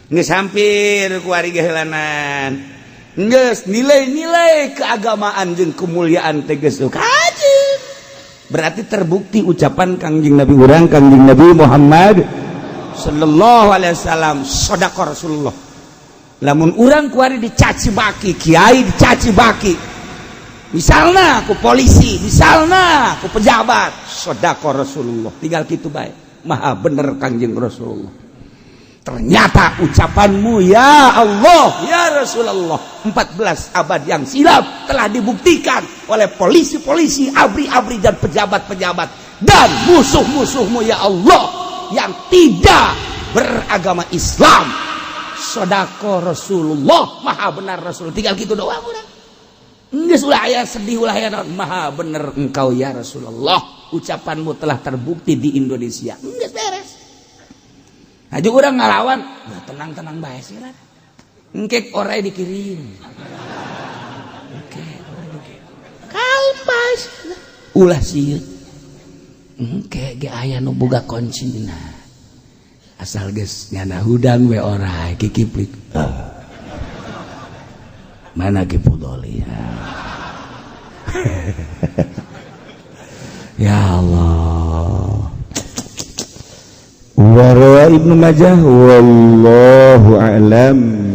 geus hampir kuari ge heulanan geus nilai-nilai keagamaan jeung kemuliaan teh geus kajeun berarti terbukti ucapan Kangjeng Nabi urang Kangjeng Nabi Muhammad sallallahu alaihi wasallam sadaqa Rasulullah lamun urang kuari dicaci baki kiai dicaci baki misalna ku polisi misalna ku pejabat sadaqa Rasulullah tinggal kitu bae maha bener Kangjeng Rasulullah ternyata ucapanmu ya Allah ya Rasulullah 14 abad yang silam telah dibuktikan oleh polisi-polisi abri-abri dan pejabat-pejabat dan musuh-musuhmu ya Allah yang tidak beragama Islam sadaqa Rasulullah maha benar Rasul tinggal gitu doang udah geus ulah aya sedih ulah aya maha bener engkau ya Rasulullah ucapanmu telah terbukti di Indonesia geus beres aja urang ngalawan nah, tenang bae sih lah engke orai dikirim oke kalpas ulah sieun engke ge aya nu boga kuncina asal geus nyana hudang we orai kikiplik mana ki pudoli ya Allah wa rawa Ibnu Majah wallahu a'lam.